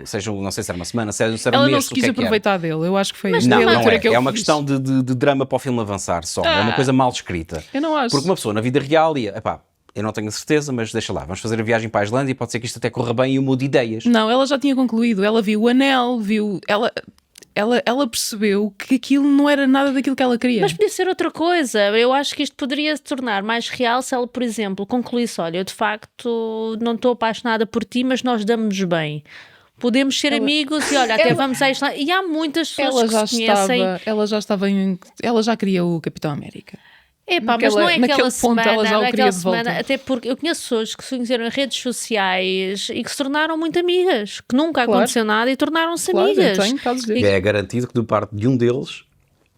sei se era uma semana, se era um mês, Ela não se o que quis é que era. aproveitar dele, eu acho que foi isso. Não, Foi a não leitura é. que eu É uma fiz. questão de drama para o filme avançar só. É uma coisa mal escrita. Eu não acho. Porque uma pessoa na vida real ia, epá, eu não tenho certeza, mas deixa lá, vamos fazer a viagem para a Islândia e pode ser que isto até corra bem e eu mude ideias. Não, ela já tinha concluído. Ela viu o anel, ela percebeu que aquilo não era nada daquilo que ela queria. Mas podia ser outra coisa. Eu acho que isto poderia se tornar mais real se ela, por exemplo, concluísse: olha, eu de facto não estou apaixonada por ti, mas nós damos-nos bem. Podemos ser amigos e olha, até vamos a Islândia. E há muitas pessoas que se conhecem. Ela já queria o Capitão América. Epá, mas não é naquele aquela ponto semana, ela já não o é queria aquela de volta. semana, até porque eu conheço pessoas que se conheceram em redes sociais e que se tornaram muito amigas, que nunca Claro. aconteceu nada e tornaram-se Claro, amigas. eu tenho casos E desses. é garantido que de parte de um deles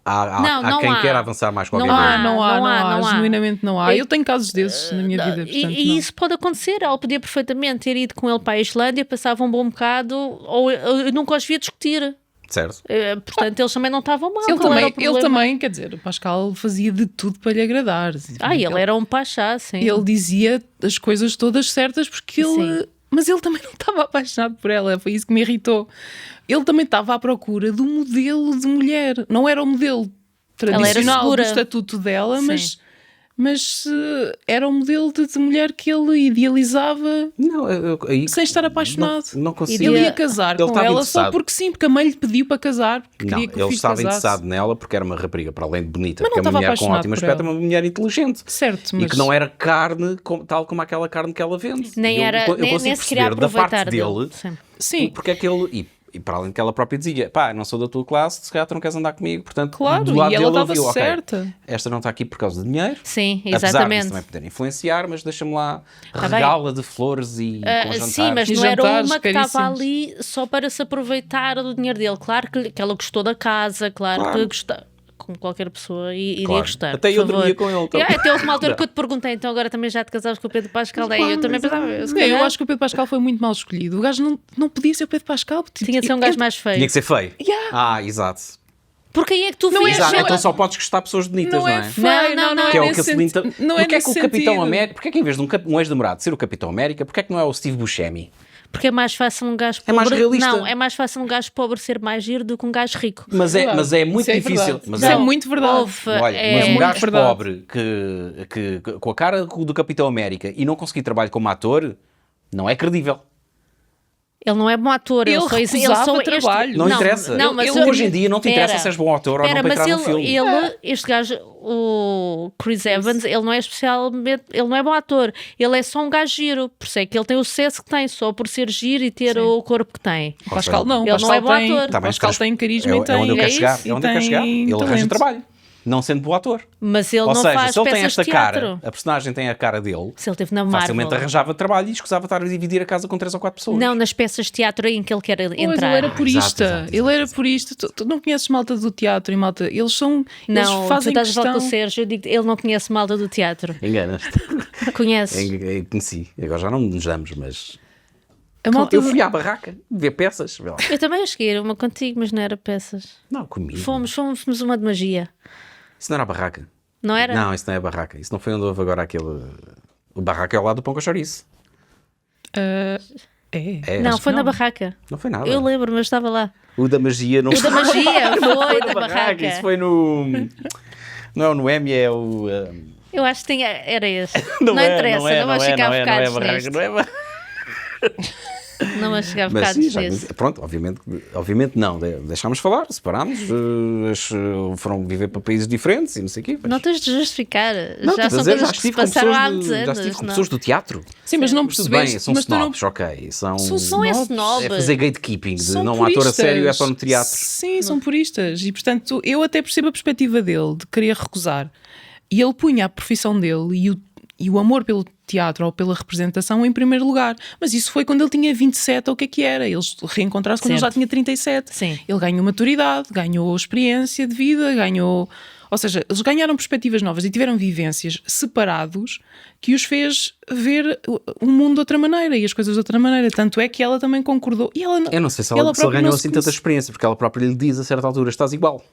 há Não quem há. queira avançar mais com Não alguém. há. Não há, genuinamente não há. Eu- Eu tenho casos desses na minha vida, portanto, E não. isso pode acontecer. Ela podia perfeitamente ter ido com ele para a Islândia, passava um bom bocado, ou eu nunca os via discutir. Certo? Portanto, eles também não estavam mal. Ele Qual era o também, problema? quer dizer, o Pascal fazia de tudo para lhe agradar. Ele era um pachá, sim. Ele dizia as coisas todas certas porque ele... Sim. Mas ele também não estava apaixonado por ela, foi isso que me irritou. Ele também estava à procura do modelo de mulher. Não era o modelo era tradicional do segura. estatuto dela, Sim. mas era o modelo de mulher que ele idealizava Não, aí sem estar apaixonado. Não consigo. Ele ia casar Ele com estava ela só interessado. porque sim, porque a mãe lhe pediu para casar, porque Não, queria que o ele filho estava casasse. interessado nela porque era uma rapariga, para além de bonita, Mas não porque é uma estava mulher com apaixonado ótimo por aspecto, é ela. uma mulher inteligente. Certo, E mas que não era carne tal como aquela carne que ela vende. Nem Eu- era, eu nem consigo se queria perceber da parte aproveitar dele. dele. Sim. Sim. Porque é que ele... E para além de que ela própria dizia, pá, não sou da tua classe, se calhar tu não queres andar comigo, portanto, Claro, do lado e ela dele estava viu, ok, certa. esta não está aqui por causa de dinheiro, Sim, apesar exatamente. disso também poder influenciar, mas deixa-me lá Tá bem. regá-la de flores e com jantares. Sim, mas E não era jantares uma que estava caríssimos. ali só para se aproveitar do dinheiro dele. Claro que ela gostou da casa, claro. Que gostou. Como qualquer pessoa iria Claro. gostar. Até por eu favor. dormia com ele, então. Até houve uma altura que eu te perguntei, então agora também já te casavas com o Pedro Pascal. Daí eu também pensava, se Eu calhar acho que o Pedro Pascal foi muito mal escolhido. O gajo não podia ser o Pedro Pascal. tinha de ser um gajo mais feio. Tinha que ser feio. Yeah. Ah, exato. Porque aí é que tu Não é vias. Exato, só- então só podes gostar de pessoas bonitas, não, Não é feio, Não, Que é o nesse que a Celine... sentido. Não é Porquê é nesse que o Capitão sentido. América... Porquê é que em vez de um ex-namorado ser o Capitão América, porquê é que não é o Steve Buscemi? Porque é mais fácil um gajo É pobre. mais realista. Não, é mais fácil um gajo pobre ser mais giro do que um gajo rico. Mas é muito Isso é difícil. verdade. Mas Isso é é, muito verdade. Houve, olha, mas um muito gajo verdade. pobre que com a cara do Capitão América e não conseguir trabalho como ator, não é credível. Ele não é bom ator. Ele recusava trabalho. Não interessa. Não, mas Ele hoje em dia não te interessa se és bom ator ou não para mas entrar no filme. este gajo, o Chris Evans, ele não é especialmente, ele não é bom ator. Ele é só um gajo giro. Por isso é que ele tem o sucesso que tem, só por ser giro e ter o corpo que tem. O Pascal não. Ele O não é bom Pascal tem, ator. Tá o bem, Pascal mas tem carisma é e tem. onde eu quero é chegar. isso. É onde eu quero E chegar. tem Ele arranja talento. trabalho, não sendo bom ator. Mas ele Ou não seja, faz se ele tem peças esta de teatro. cara, a personagem tem a cara dele, Se ele teve na Marvel. facilmente arranjava trabalho e escusava estar a dividir a casa com 3 ou 4 pessoas. Não, nas peças de teatro em que ele quer Pois, entrar. ele era purista. Exato. Ele era purista. Tu não conheces malta do teatro e malta. Eles são. Não, eles tu fazem estás a falar questão. com o Sérgio, eu digo, ele não conhece malta do teatro. Enganas-te. Conheces? Conheci. Agora já não nos damos, mas... A malta Eu fui à barraca ver peças. Vê lá. Eu também cheguei a uma contigo, mas não era peças. Não, comigo. Fomos uma de magia. Isso não era a barraca. Não era? Não, isso não é a barraca. Isso não foi onde houve agora aquele... O barraca é ao lado do pão com chouriço. É. Não, acho foi que na não. barraca. Não foi nada. Eu lembro, mas estava lá. O da magia não O da magia foi na da barraca. Isso foi no... Não é o Noemi, é o... Eu acho que era esse. Não é, interessa, não vamos ficar não é focados barraca, neste. não é barraca. Não vamos ficar Mas focados sim, já, nesse. pronto, obviamente não, deixámos falar, separámos, foram viver para países diferentes e não sei o quê. Mas... Não tens de justificar. Não, Já estou são a dizer, coisas que se passaram há muitos já estive anos. com não. pessoas do teatro. Sim, mas não Mas tudo bem, percebeste. são Mas tu não. snobs, ok. São Não é snobs. snob. É fazer gatekeeping, de São não um ator a puristas. sério é só no teatro. Sim, são puristas. E portanto, eu até percebo a perspectiva dele de querer recusar. E ele punha a profissão dele e o amor pelo teatro ou pela representação em primeiro lugar. Mas isso foi quando ele tinha 27 ou o que era. Eles reencontraram-se quando ele já Certo. tinha 37. Sim. Ele ganhou maturidade, ganhou experiência de vida, ganhou... Ou seja, eles ganharam perspectivas novas e tiveram vivências separados que os fez ver o mundo de outra maneira e as coisas de outra maneira. Tanto é que ela também concordou. E ela, Eu não sei se ela ela própria ganhou não se assim tanta experiência, porque ela própria lhe diz a certa altura: estás igual.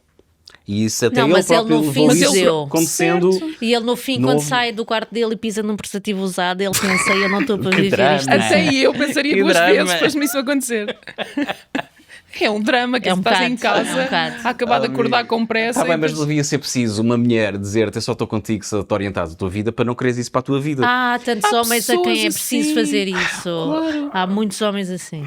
E isso até Não, ele mas ele próprio no fim levou isso dizeu. como sendo. E ele no fim, Novo. quando sai do quarto dele e pisa num prestativo usado, ele pensa, eu não estou para Que viver drama. isto. Até eu pensaria Que duas drama. vezes depois de isso acontecer. É um drama que É um estás em bocado, casa é um bocado. a acabar de acordar com pressa. Está bem, e mas depois- devia ser preciso uma mulher dizer-te: eu só estou contigo se te orientar a tua vida, para não quereres isso para a tua vida. Há tantos Há homens a quem é pessoas preciso assim. fazer isso. Claro. Há muitos homens assim.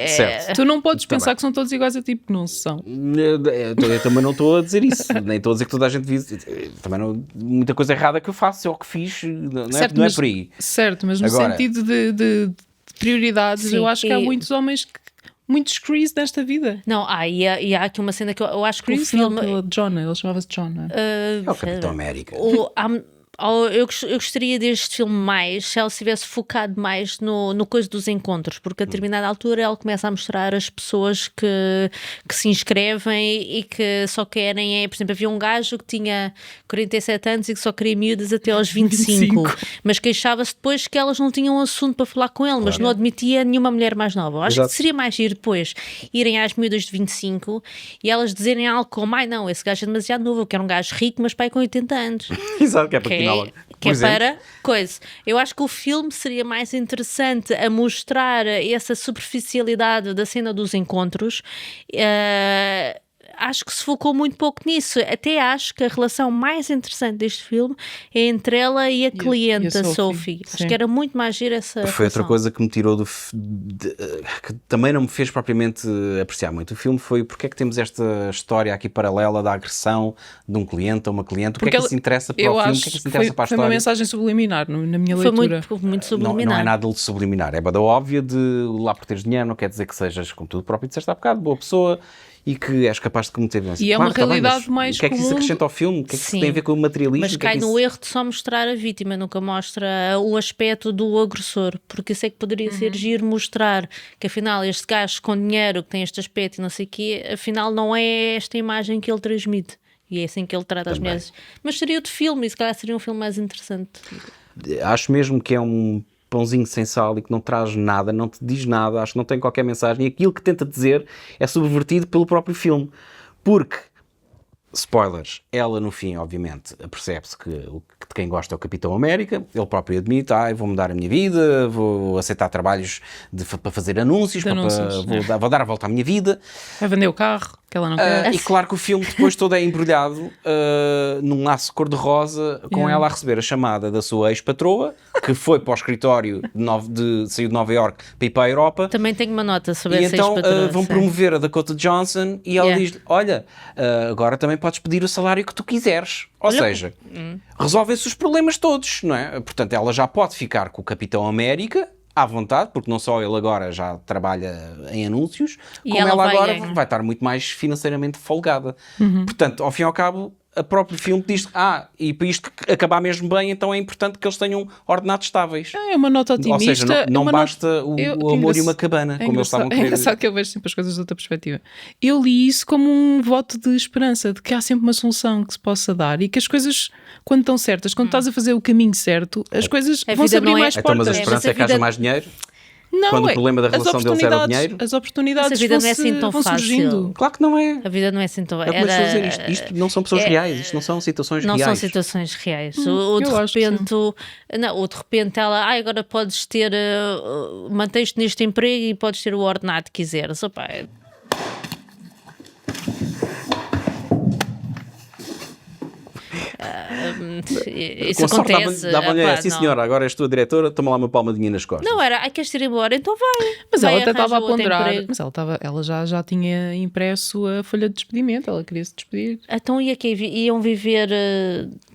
Certo. Tu não podes Tá pensar bem. que são todos iguais a ti, porque não são. Eu também não estou a dizer isso, nem estou a dizer que toda a gente vive. Também não, muita coisa errada que eu faço, é o que fiz, não é mas, por aí. Certo, mas no Agora- sentido de prioridades, Sim, eu acho que há e- muitos homens, muitos Chris nesta vida. Não, e há aqui uma cena que eu acho que o Chris, filme. não, John, ele chamava-se John. Não é? É o Capitão América. Eu gostaria deste filme mais se ela se tivesse focado mais no coisa dos encontros, porque a determinada altura ela começa a mostrar as pessoas que se inscrevem e que só querem, por exemplo, havia um gajo que tinha 47 anos e que só queria miúdas até aos 25, mas queixava-se depois que elas não tinham assunto para falar com ele, mas não admitia nenhuma mulher mais nova. Eu acho Exato. que seria mais ir depois irem às miúdas de 25 e elas dizerem algo como: ai não, esse gajo é demasiado novo, eu quero um gajo rico mas pai com 80 anos. Exato, que é para Que logo. que é para coisa. Eu acho que o filme seria mais interessante a mostrar essa superficialidade da cena dos encontros, acho que se focou muito pouco nisso. Até acho que a relação mais interessante deste filme é entre ela e a cliente, a Sophie. Acho sim. que era muito mais gira essa Foi outra relação. coisa que me tirou que também não me fez propriamente apreciar muito o filme, foi porque é que temos esta história aqui paralela da agressão de um cliente a uma cliente. O que é que isso interessa para o filme? O que é que isso interessa para a foi uma história? mensagem subliminar na minha Foi leitura. muito Não, subliminar. não é nada de subliminar, é bada óbvia de lá por teres dinheiro, não quer dizer que sejas, como tu próprio disseste há bocado, boa pessoa e que és capaz de cometer violência. E é uma Claro, tá bem, realidade mas mais o que é que isso comum. acrescenta ao filme? O que é que isso Sim. tem a ver com o materialismo? Mas O que é cai que no isso- erro de só mostrar a vítima, nunca mostra o aspecto do agressor, porque isso é que poderia ser giro mostrar que afinal este gajo com dinheiro que tem este aspecto e não sei o quê, afinal não é esta imagem que ele transmite. E é assim que ele trata as mulheres. Mas seria outro filme, e se calhar seria um filme mais interessante. Acho mesmo que é um pãozinho sem sal e que não traz nada, não te diz nada, acho que não tem qualquer mensagem e aquilo que tenta dizer é subvertido pelo próprio filme. Porque, spoilers, ela no fim, obviamente, percebe-se que de quem gosta é o Capitão América, ele próprio admite, vou mudar a minha vida, vou aceitar trabalhos para fazer anúncios, vou dar a volta à minha vida. Vai vender o carro, que ela não quer. E claro que o filme depois todo é embrulhado num laço cor-de-rosa, com ela a receber a chamada da sua ex-patroa, que foi para o escritório, saiu de Nova Iorque para ir para a Europa. Também tenho uma nota sobre E essa então ex-patroa, vão sim. promover a Dakota Johnson e ela Yeah. diz: olha, agora também podes pedir o salário que tu quiseres. Ou seja, resolvem-se os problemas todos, não é? Portanto, ela já pode ficar com o Capitão América à vontade, porque não só ele agora já trabalha em anúncios, E como ela ela vai agora em- vai estar muito mais financeiramente folgada. Portanto, ao fim e ao cabo, a próprio filme diz e para isto acabar mesmo bem, então é importante que eles tenham ordenados estáveis. É uma nota otimista. Ou seja, não é uma basta o amor e uma engraçado- cabana, como eles estavam a É querer. engraçado que eu vejo sempre as coisas de outra perspectiva. Eu li isso como um voto de esperança, de que há sempre uma solução que se possa dar e que as coisas, quando estão certas, quando estás a fazer o caminho certo, as coisas A vão se vida abrir não é- mais Então, mas a portas. esperança mas é a que haja vida- mais dinheiro? Não, quando o problema da as relação deles era o dinheiro? As oportunidades Mas a vida não é vão-se- assim tão vão fácil. surgindo. Claro que não é. A vida não é assim tão... É como eu estou a dizer, isto não são pessoas reais, isto não são situações Não reais. são situações reais. O de eu acho que repente, ou de repente ela, agora podes ter, mantens-te neste emprego e podes ter o ordenado que quiseres. Opa, isso Com sorte acontece. dava-lhe, Opá, sim não. senhora, agora és tua diretora, toma lá uma palmadinha nas costas. Não era, queres ir embora? Então vai. Mas Vai, ela até estava a arranja outro ponderar, emprego. mas ela já tinha impresso a folha de despedimento, ela queria se despedir. Então ia que iam viver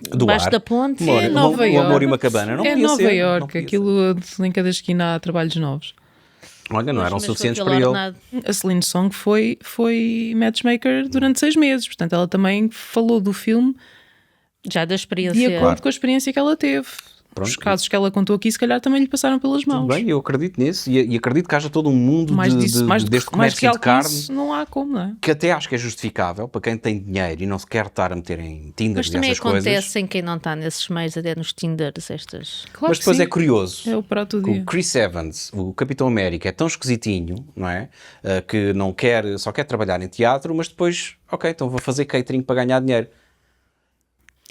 Do debaixo ar. da ponte? Amor, É o Nova amor e Iorque. uma cabana, não É podia Nova ser, não Iorque, podia aquilo em cada esquina há trabalhos novos. ser. Olha, não eram Mas com suficientes aquele para ele. ordenado. A Celine Song foi matchmaker durante 6 meses, portanto ela também falou do filme Já da de experiência. acordo com a experiência que ela teve. Pronto. Os casos que ela contou aqui, se calhar também lhe passaram pelas mãos. Tudo bem, eu acredito nisso e acredito que haja todo um mundo Mais disso, mais deste que comércio de algo carne isso, não há como, não é? que até acho que é justificável para quem tem dinheiro e não se quer estar a meter em Tinder Mas e também essas acontece coisas. em quem não está nesses meios, até nos Tinders, estas. Claro Mas que depois sim. é curioso. É o prato do que dia. o Chris Evans, o Capitão América, é tão esquisitinho, não é? Que não quer, só quer trabalhar em teatro, mas depois, ok, então vou fazer catering para ganhar dinheiro.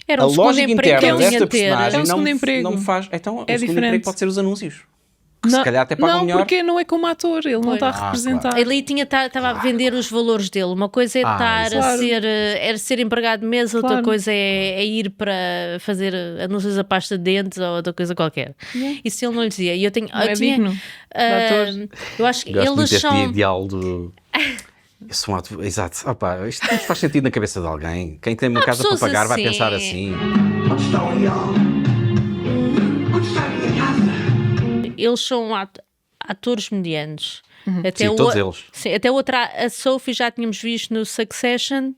Era A um segundo lógica emprego que interna ele tinha desta de ter. personagem É um segundo não, emprego. não me faz. Então, o É segundo diferente. emprego pode ser os anúncios. Que se Não, calhar até pagam não, melhor. porque não é como ator, ele não está a representar. Ele estava a vender os valores dele. Uma coisa é estar a claro. ser empregado de mesa, outra Claro. coisa é ir para fazer anúncios a pasta de dentes ou outra coisa qualquer. Isso ele não lhe dizia. E eu tenho, Não é eu tinha, digno de ator. eu acho que Gosto muito eles deste são. ideal do... Eu sou um ator... Exato. Opa, isto faz sentido na cabeça de alguém. Quem tem uma casa para pessoas pagar vai assim. pensar assim. What's going on? What's starting in casa? Eles são atores medianos. Até Sim, todos eles. Sim, até outra, a Sophie já tínhamos visto no Succession.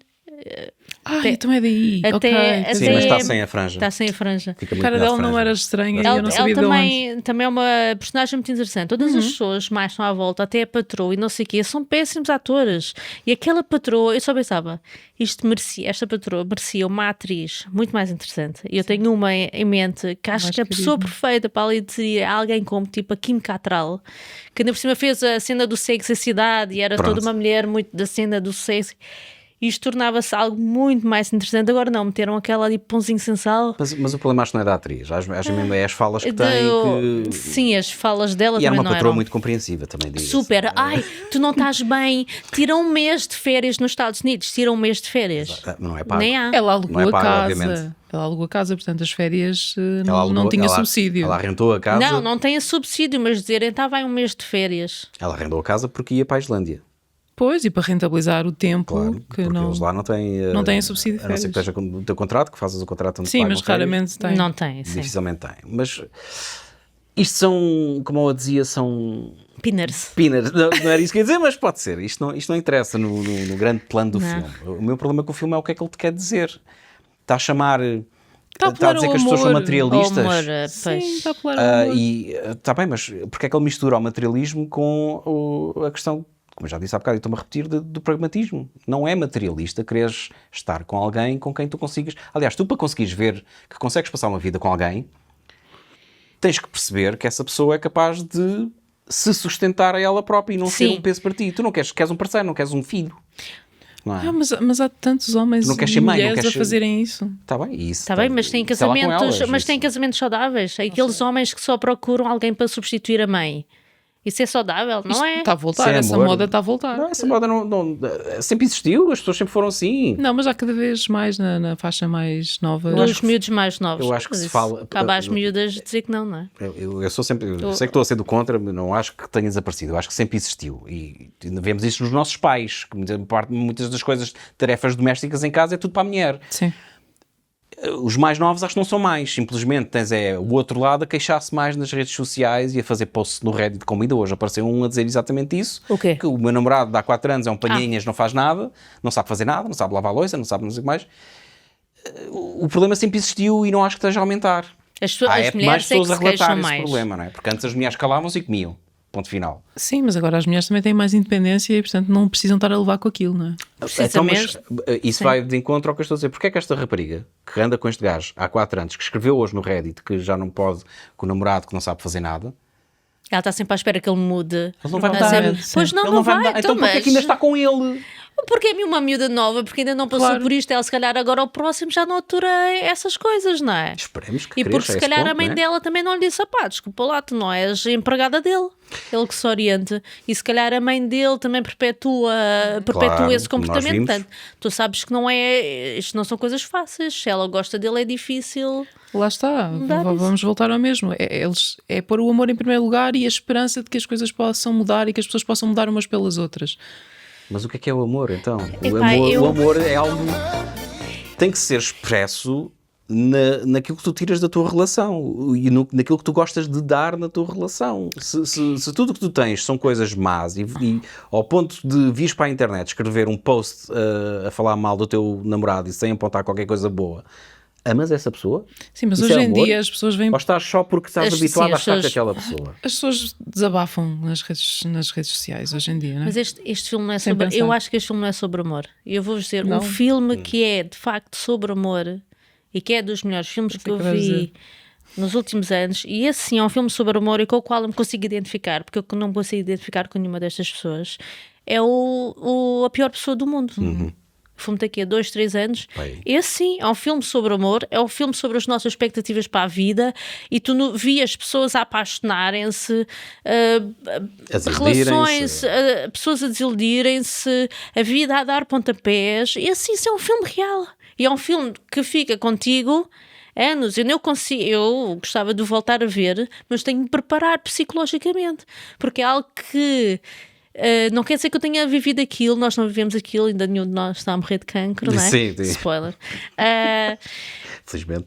Então é daí. Até- ok. até- Sim, mas está sem a franja. Está sem a franja. Fica A muito cara melhor dela não franja. era estranha e Ela, eu não ela sabia de onde. também é uma personagem muito interessante. Todas as pessoas mais estão à volta, até a patroa e não sei o quê, são péssimos atores. E aquela patroa, eu só pensava, esta patroa merecia uma atriz muito mais interessante. E eu tenho uma em mente que acho Mais que a pessoa querida. perfeita para ali seria alguém como tipo a Kim Cattrall, que ainda por cima fez a cena do Sexo e Cidade e era Pronto. toda uma mulher muito da cena do sexo. isto tornava-se algo muito mais interessante. Agora não, meteram aquela ali pãozinho sem sal. Mas o problema acho que não é da atriz, acho mesmo é as falas que tem. Que... Sim, as falas dela E era também uma não patroa eram. muito compreensiva também disso. Super, ai, tu não estás bem, tira um mês de férias nos Estados Unidos, tira um mês de férias. Não é pago. Nem há. Ela alugou Não é a pago, casa. obviamente. Ela alugou a casa, portanto as férias Ela não alugou- tinha ela- subsídio. Ela arrendou a casa. Não tem a subsídio, mas dizerem, está vai um mês de férias. Ela arrendou a casa porque ia para a Islândia. Pois, e para rentabilizar o tempo Claro, que porque não. eles lá não têm. não têm subsídio de A não ser que férias. esteja com o teu contrato, que fazes o contrato onde te Sim, pagam mas férias. raramente tem. Não tem, sim. Dificilmente tem. Mas isto são, como eu dizia, são Pinners. pinas. Não era isso que eu ia dizer, mas pode ser. Isto não interessa no grande plano do Não. filme. O meu problema com o filme é o que é que ele te quer dizer. Está a chamar. Está a Está a dizer que as pessoas são amor. materialistas. Amor, Sim, pois. está a falar ao amor. Está bem, mas porque é que ele mistura o materialismo com a questão, como eu já disse há bocado, e estou-me a repetir, do pragmatismo. Não é materialista quereres estar com alguém com quem tu consigas... Aliás, tu para conseguires ver que consegues passar uma vida com alguém, tens que perceber que essa pessoa é capaz de se sustentar a ela própria e não ser Sim. um peso para ti. Tu não queres um parceiro, não queres um filho. Não é? Mas há tantos homens Não queres e ser mãe, não mulheres queres a ser- fazerem isso. Está bem, isso. Está bem, mas tem sei lá com casamentos, elas, mas isso. tem casamentos saudáveis. Aqueles homens que só procuram alguém para substituir a mãe. Isso é saudável, não Isto é? Está a voltar, Isso é essa amor. moda está a voltar. Não, essa moda sempre existiu, as pessoas sempre foram assim. Não, mas há cada vez mais na faixa mais nova. Dos miúdos mais novos. eu acho que se Isso fala- Acaba às miúdas dizer que não é? Eu sou sempre, eu sei que estou a ser do contra, mas não acho que tenha desaparecido, eu acho que sempre existiu e vemos isso nos nossos pais, que muitas das coisas, tarefas domésticas em casa é tudo para a mulher. Sim. Os mais novos acho que não são mais, simplesmente tens o outro lado a queixar-se mais nas redes sociais e a fazer posts no Reddit, como ainda hoje apareceu um a dizer exatamente isso. O quê? Que o meu namorado de há 4 anos é um panhinhas, não faz nada, não sabe fazer nada, não sabe lavar a louça, não sabe não sei o que mais. O problema sempre existiu e não acho que esteja a aumentar. As Há mulheres mais é que pessoas se a relatar queixam esse mais. problema, não é? Porque antes as mulheres calavam-se e comiam. Ponto final. Sim, mas agora as mulheres também têm mais independência e, portanto, não precisam estar a levar com aquilo, não é? Então, mas Precisamente. isso Sim. vai de encontro ao que eu estou a dizer. Porque é que esta rapariga que anda com este gajo há 4 anos, que escreveu hoje no Reddit que já não pode com o namorado que não sabe fazer nada, Ela está sempre à espera que ele mude. ele não vai Está mudar. sempre- Pois não, Ele não vai. mudar. Então porque é mas- que ainda está com ele? Porque é uma miúda nova, porque ainda não passou Claro. por isto. Ela, se calhar, agora ao próximo já não atura essas coisas, não é? Esperemos que E porque cresça se esse calhar a ponto, mãe não é? dela também não lhe disse: pá, desculpa lá, tu não és a empregada dele. Ele que se oriente. E se calhar a mãe dele também perpetua Claro, esse como nós comportamento. vimos. Portanto, tu sabes que não é. Isto não são coisas fáceis. Se ela gosta dele, é difícil. Lá está, Mudar isso. vamos voltar ao mesmo. É pôr o amor em primeiro lugar e a esperança de que as coisas possam mudar e que as pessoas possam mudar umas pelas outras. Mas o que é o amor, então? Epá, O amor é algo... Tem que ser expresso naquilo que tu tiras da tua relação e naquilo que tu gostas de dar na tua relação. Se tudo o que tu tens são coisas más e ao ponto de vires para a internet escrever um post a falar mal do teu namorado e sem apontar qualquer coisa boa, amas essa pessoa? Sim, mas Isso hoje é em amor? dia as pessoas vêm. Ou estás só porque estás Sim, habituado a as estar com pessoas- aquela pessoa? As pessoas desabafam nas redes sociais hoje em dia, não é? Mas este filme não é Sem sobre. pensar. Eu acho que este filme não é sobre amor. E eu vou-vos dizer: Não? um filme que é de facto sobre amor e que é dos melhores filmes que eu que vais dizer. vi nos últimos anos, e esse sim é um filme sobre amor e com o qual eu me consigo identificar, porque eu não me consigo identificar com nenhuma destas pessoas, é A Pior Pessoa do Mundo. O filme daqui a 2, 3 anos. Bem. Esse sim é um filme sobre amor, é um filme sobre as nossas expectativas para a vida, e tu vias pessoas a apaixonarem-se, A desiludirem-se. relações, pessoas a desiludirem-se, a vida a dar pontapés. E assim, isso é um filme real. E é um filme que fica contigo anos. Eu gostava de voltar a ver, mas tenho de me preparar psicologicamente, porque é algo que não quer dizer que eu tenha vivido aquilo. Nós não vivemos aquilo, ainda nenhum de nós está a morrer de cancro, não é? Sim, sim. Spoiler. Felizmente.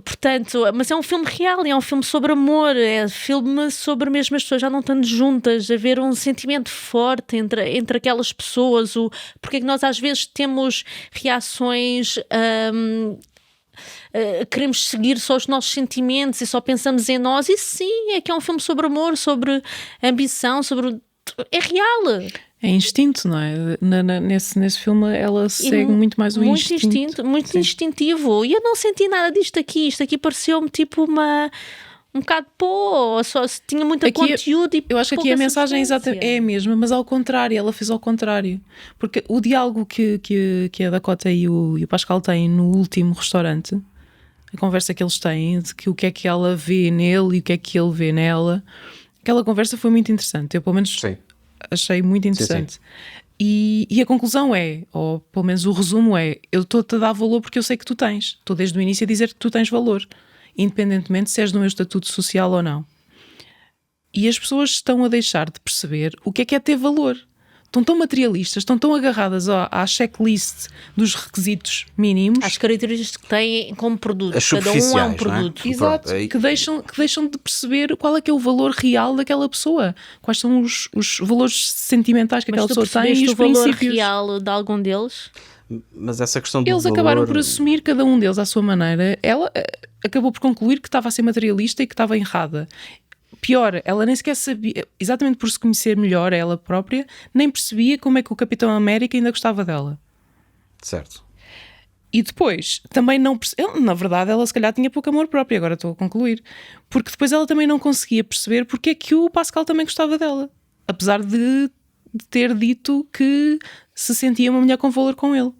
Portanto, mas é um filme real, é um filme sobre amor, é um filme sobre mesmo as pessoas já não estando juntas, haver um sentimento forte entre aquelas pessoas, porque é que nós às vezes temos reações, queremos seguir só os nossos sentimentos e só pensamos em nós. E sim, é que é um filme sobre amor, sobre ambição, é real. É instinto, não é? Nesse filme ela segue muito mais o instinto. Muito Sim. instintivo. E eu não senti nada disto aqui. Isto aqui pareceu-me tipo Um bocado pô, só se tinha muito conteúdo e eu acho que aqui pouca a mensagem substância. é a mesma, mas ao contrário, ela fez ao contrário. Porque o diálogo que a Dakota e o Pascal têm no último restaurante, a conversa que eles têm, de que o que é que ela vê nele e o que é que ele vê nela, aquela conversa foi muito interessante. Eu, pelo menos, achei muito interessante. Sim. E a conclusão é, ou pelo menos o resumo é, eu estou-te a dar valor porque eu sei que tu tens. Estou desde o início a dizer que tu tens valor, independentemente se és do meu estatuto social ou não. E as pessoas estão a deixar de perceber o que é ter valor. Estão tão materialistas, estão tão agarradas à checklist dos requisitos mínimos. As características que têm como produto. As cada um é um produto. Não é? Exato. Que deixam de perceber qual é que é o valor real daquela pessoa. Quais são os valores sentimentais que aquela pessoa tem e os o valor princípios real de algum deles? Mas essa questão do Eles valor... acabaram por assumir cada um deles à sua maneira. Ela acabou por concluir que estava a ser materialista e que estava errada. Pior, ela nem sequer sabia, exatamente por se conhecer melhor ela própria, nem percebia como é que o Capitão América ainda gostava dela. Certo. E depois, também não percebeu, na verdade, ela se calhar tinha pouco amor próprio, agora estou a concluir. Porque depois ela também não conseguia perceber porque é que o Pascal também gostava dela. Apesar de ter dito que se sentia uma mulher com valor com ele.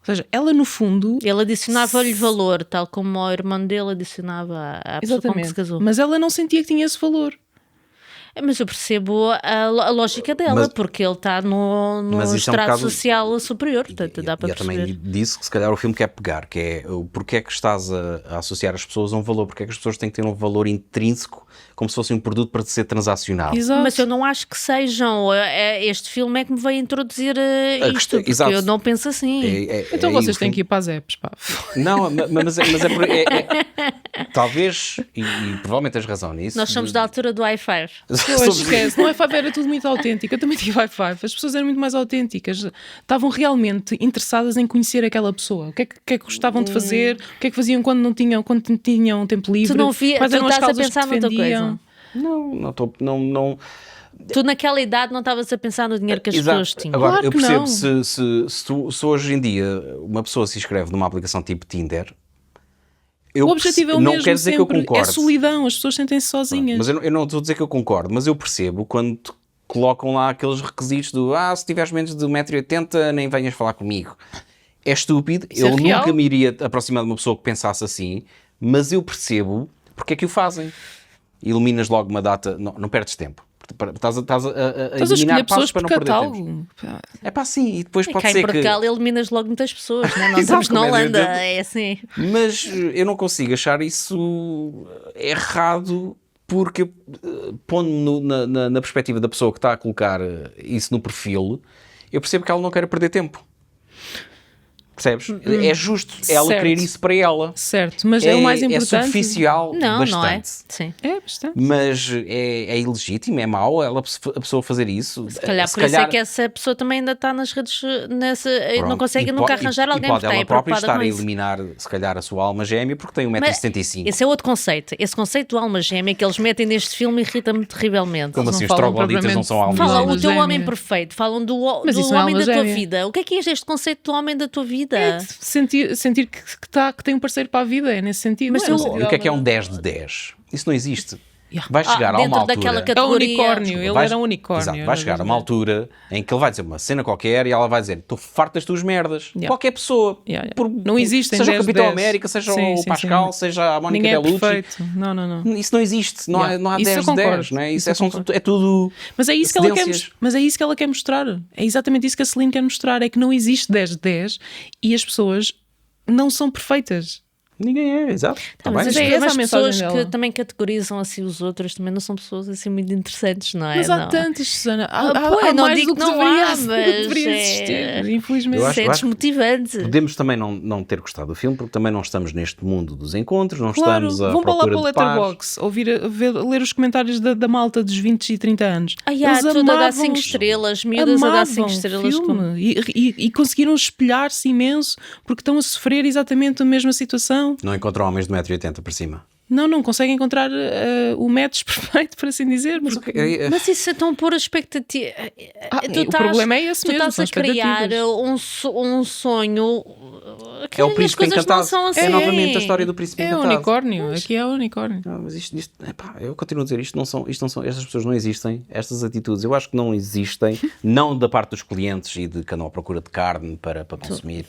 Ou seja, ela no fundo... Ele adicionava-lhe valor, tal como o irmão dele adicionava à pessoa com que se casou. Mas ela não sentia que tinha esse valor. Mas eu percebo a lógica dela, porque ele está no estrato social superior, portanto dá para perceber. Eu também disse que se calhar o filme quer pegar, que é porque é que estás a associar as pessoas a um valor, porque é que as pessoas têm que ter um valor intrínseco, como se fosse um produto para ser transacionado. Exato. Mas eu não acho que sejam, este filme é que me veio introduzir isto, porque eu não penso assim. Então vocês têm que ir para as apps, pá. Não, mas talvez, e provavelmente tens razão nisso. Nós somos da altura do i5. Esquece, no i5 era tudo muito autêntico. Eu também tive i5. As pessoas eram muito mais autênticas. Estavam realmente interessadas em conhecer aquela pessoa. O que é que gostavam de fazer? O que é que faziam quando tinham tempo livre? Tu não via, quais eram tu as estás a causas pensar que defendiam? noutra coisa. Não estou... Não. Tu naquela idade não estavas a pensar no dinheiro que as pessoas tinham. Agora, claro eu percebo não. se hoje em dia uma pessoa se inscreve numa aplicação tipo Tinder, o objetivo é o não mesmo, quer dizer sempre. que eu concordo. É solidão, as pessoas sentem-se sozinhas. Mas eu não estou a dizer que eu concordo, mas eu percebo quando colocam lá aqueles requisitos do se tiveres menos de 1,80m nem venhas falar comigo. É estúpido, eu nunca me iria aproximar de uma pessoa que pensasse assim, mas eu percebo porque é que o fazem. Iluminas logo uma data, não perdes tempo. Estás a eliminar passos para não perder tempo. É pá, sim, e depois pode ser que... Cá em Portugal eliminas logo muitas pessoas, não é? Nós estamos na Holanda, é assim. Mas eu não consigo achar isso errado, porque pondo-me na perspectiva da pessoa que está a colocar isso no perfil, eu percebo que ela não quer perder tempo. Percebes? É justo ela querer isso para ela. Certo, mas é o mais importante. É superficial bastante. Não é? Sim. É bastante. Mas é ilegítimo, é mau a pessoa fazer isso. Se calhar por isso é que essa pessoa também ainda está nas redes, não consegue nunca arranjar alguém porque ela própria estar a isso. eliminar, se calhar, a sua alma gêmea porque tem 1,75m. Esse é outro conceito. Esse conceito do alma gêmea que eles metem neste filme irrita-me terrivelmente. Como assim, os trogloditas não são almas gêmeas? Falam o teu homem perfeito, falam do homem da tua vida. O que é este conceito do homem da tua vida? É sentir que tem um parceiro para a vida, é nesse sentido. Mas o que é um 10 de 10? Isso não existe. Vai chegar a uma altura... É um unicórnio, ele era um unicórnio. Exato, vai chegar a uma altura em que ele vai dizer uma cena qualquer e ela vai dizer, estou farto das tuas merdas. Qualquer pessoa. Não existem 10 seja o Capitão 10. América, seja o Pascal, seja a Mónica Bellucci. Perfeito. Não. Isso não existe. Não há 10 de 10. Não é? Isso é tudo... Mas é isso que ela quer mostrar. É exatamente isso que a Celine quer mostrar. É que não existe 10 de 10 e as pessoas não são perfeitas. Ninguém é, exato. Mas as pessoas que também categorizam assim os outros também não são pessoas assim muito interessantes, não é? Mas há tantas, Susana. Há não mais digo do que não deveria, há, mas deveria existir. Infelizmente. Isso é desmotivante. Podemos também não ter gostado do filme porque também não estamos neste mundo dos encontros, não estamos a vão procura para lá para o Letterboxd, ler os comentários da malta dos 20 e 30 anos. Eles tudo a dar 5 estrelas, miúdas a dar 5 estrelas. E conseguiram espelhar-se imenso porque estão a sofrer exatamente a mesma situação. Não encontram homens de 1,80m para cima. Não consegue encontrar o match perfeito, por assim dizer. Porque... Mas isso é tão pôr a expectativa. o problema é esse tu mesmo, estás são a criar expectativas. um sonho. É o As príncipe coisas não encantado. são assim. É novamente a história do príncipe É o encantado. unicórnio, aqui é o unicórnio. Não, mas eu continuo a dizer, isto não são, estas pessoas não existem, estas atitudes, eu acho que não existem, não da parte dos clientes e de que andam à procura de carne para consumir.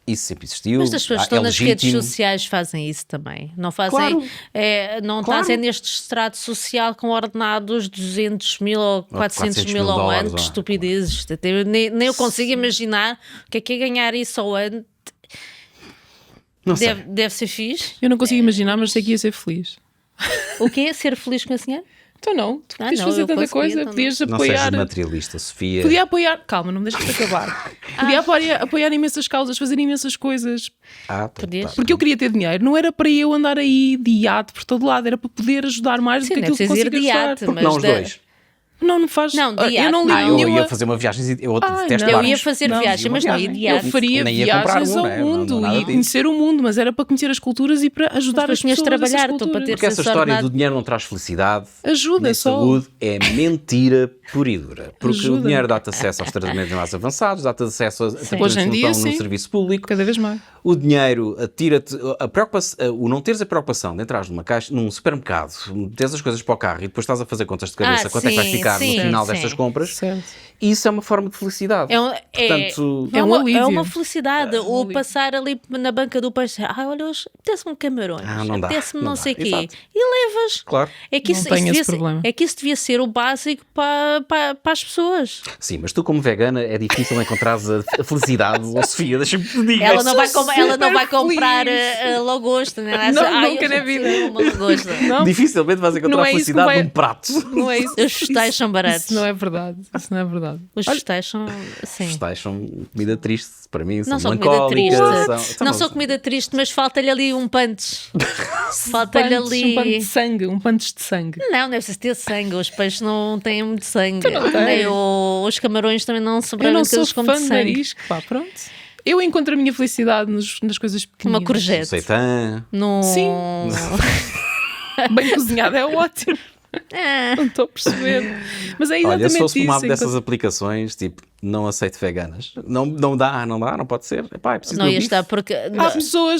Isso sempre existiu. Mas as pessoas que estão é nas legítimo. redes sociais fazem isso também. Não fazem. Claro. Não Claro. estás neste estrato social com ordenados 200 mil ou 400 mil ao ano. Que estupidez. Nem eu consigo imaginar o que é ganhar isso ao ano. Não sei. Deve ser fixe. Eu não consigo imaginar, mas sei que ia ser feliz. O quê? Ser feliz com a senhora? Então não, tu podias não, fazer eu tanta conseguia, coisa, então podias Não apoiar. sejas materialista, Sofia. Podia apoiar, calma, não me deixes acabar. Podia apoiar imensas causas, fazer imensas coisas. Podias. Porque eu queria ter dinheiro, não era para eu andar aí de iate por todo lado, era para poder ajudar mais Sim, do que não é aquilo que preciso ir consigo de ajudar. iate, Porque mas não os dois? Não faz. Não, de eu não iate, ligo não. Eu nenhuma. ia fazer uma viagem, eu detesto Eu barcos. ia fazer Não, viagem, mas não ia de Eu iate. faria Nem ia comprar viagens um, ao né? Não, mundo nada e disso. conhecer o mundo, mas era para conhecer as culturas e para ajudar depois as tinhas de pessoas dessas trabalhar, tu para culturas. ter- Porque essa Ser história ordenado. do dinheiro não traz felicidade, Ajuda nem só. saúde, é mentira pura e dura. Porque Ajuda. o dinheiro dá-te acesso aos tratamentos mais avançados, dá-te acesso a tratamentos Hoje em que dia, não estão no sim. serviço público. Cada vez mais. O dinheiro tira-te a preocupação, o não teres a preocupação de entrar numa caixa, num supermercado, teres as coisas para o carro e depois estás a fazer contas de cabeça, quanto é que vai sim, ficar sim, no final sim. destas compras, Certo. isso é uma forma de felicidade. Portanto, É um alívio. É uma felicidade. um Ou alívio. passar ali na banca do peixe, olha, hoje apetece-me camarões, não dá, apetece-me não não dá. sei o quê. Exato. E levas. claro. É que Não isso, tenho isso esse devia ser, problema. é que isso devia ser o básico para as pessoas. Sim, mas tu como vegana é difícil encontrares a felicidade. Oh, Sofia, deixa-me te dizer. Ela não vai, ela não vai super comprar feliz. lagosta, né? Não, eu nunca na já vida. preciso de uma lagosta. Não, Dificilmente vais encontrar Não a é isso que felicidade vai- num prato. não é isso. Os vegetais Isso- são baratos. Isso não é verdade. Isso não é verdade. Os vegetais são, sim. Vegetais são comida triste para mim, Não são são comida triste. melancólicas. Não são comida triste, mas falta-lhe ali um punch. Falta-lhe Um punch ali. de sangue, um punch de sangue. Não, deve ter sangue. Os peixes não têm muito sangue. Tu não tens. Nem os camarões também não são Eu não propriamente sou coisas com fã muito de sangue. marisco, pá, pronto. Eu encontro a minha felicidade nas coisas pequeninas. Uma courgette. Seitã. No... Sim. Bem cozinhada é ótimo. Ah, Não estou a perceber. Mas é exatamente Olha, se fosse isso. uma dessas aplicações, tipo, não aceito veganas. Não dá, não pode ser. Epá, é preciso não do ia bife. estar porque.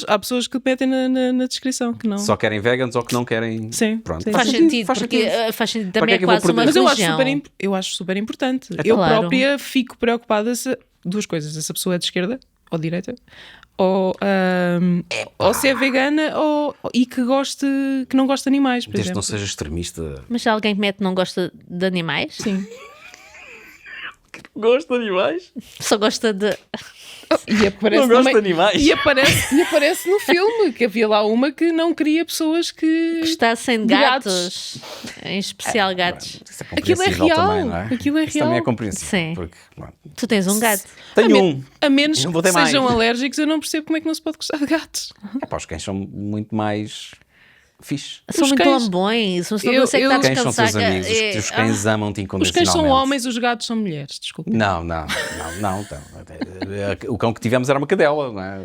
Há pessoas que metem na descrição que não. Só querem veganos ou que não querem. Sim, Pronto. sim. Faz sentido, faz porque sentido. faz sentido. Para que Também é é que eu vou quase uma perder? Mas religião. eu acho super importante. Eu claro. própria fico preocupada se duas coisas. Se a pessoa é de esquerda ou de direita, ou se é vegana e que não gosta de animais, por Desde que não exemplo. seja extremista. Mas se alguém que mete não gosta de animais, Sim. Gosto de animais? só gosta de. E aparece Não gosto também- de animais. E aparece no filme que havia lá uma que não queria pessoas que. Gostassem de De gatos. Em especial gatos. Isso é Aquilo é compreensível real. também, não é? Aquilo é Isso também é real. compreensível. Sim. Porque, bom, Tu tens um gato. tenho um. A menos Não vou ter que sejam mais. alérgicos, eu não percebo como é que não se pode gostar de gatos. Epá, os cães são muito mais fixe. São Os muito cães- lambões. Não Eu- consegue estar a Os cães são descansar. seus amigos. Os cães amam-te Os incondicionalmente. cães são homens, os gatos são mulheres, desculpa. Não. Então, o cão que tivemos era uma cadela, não é?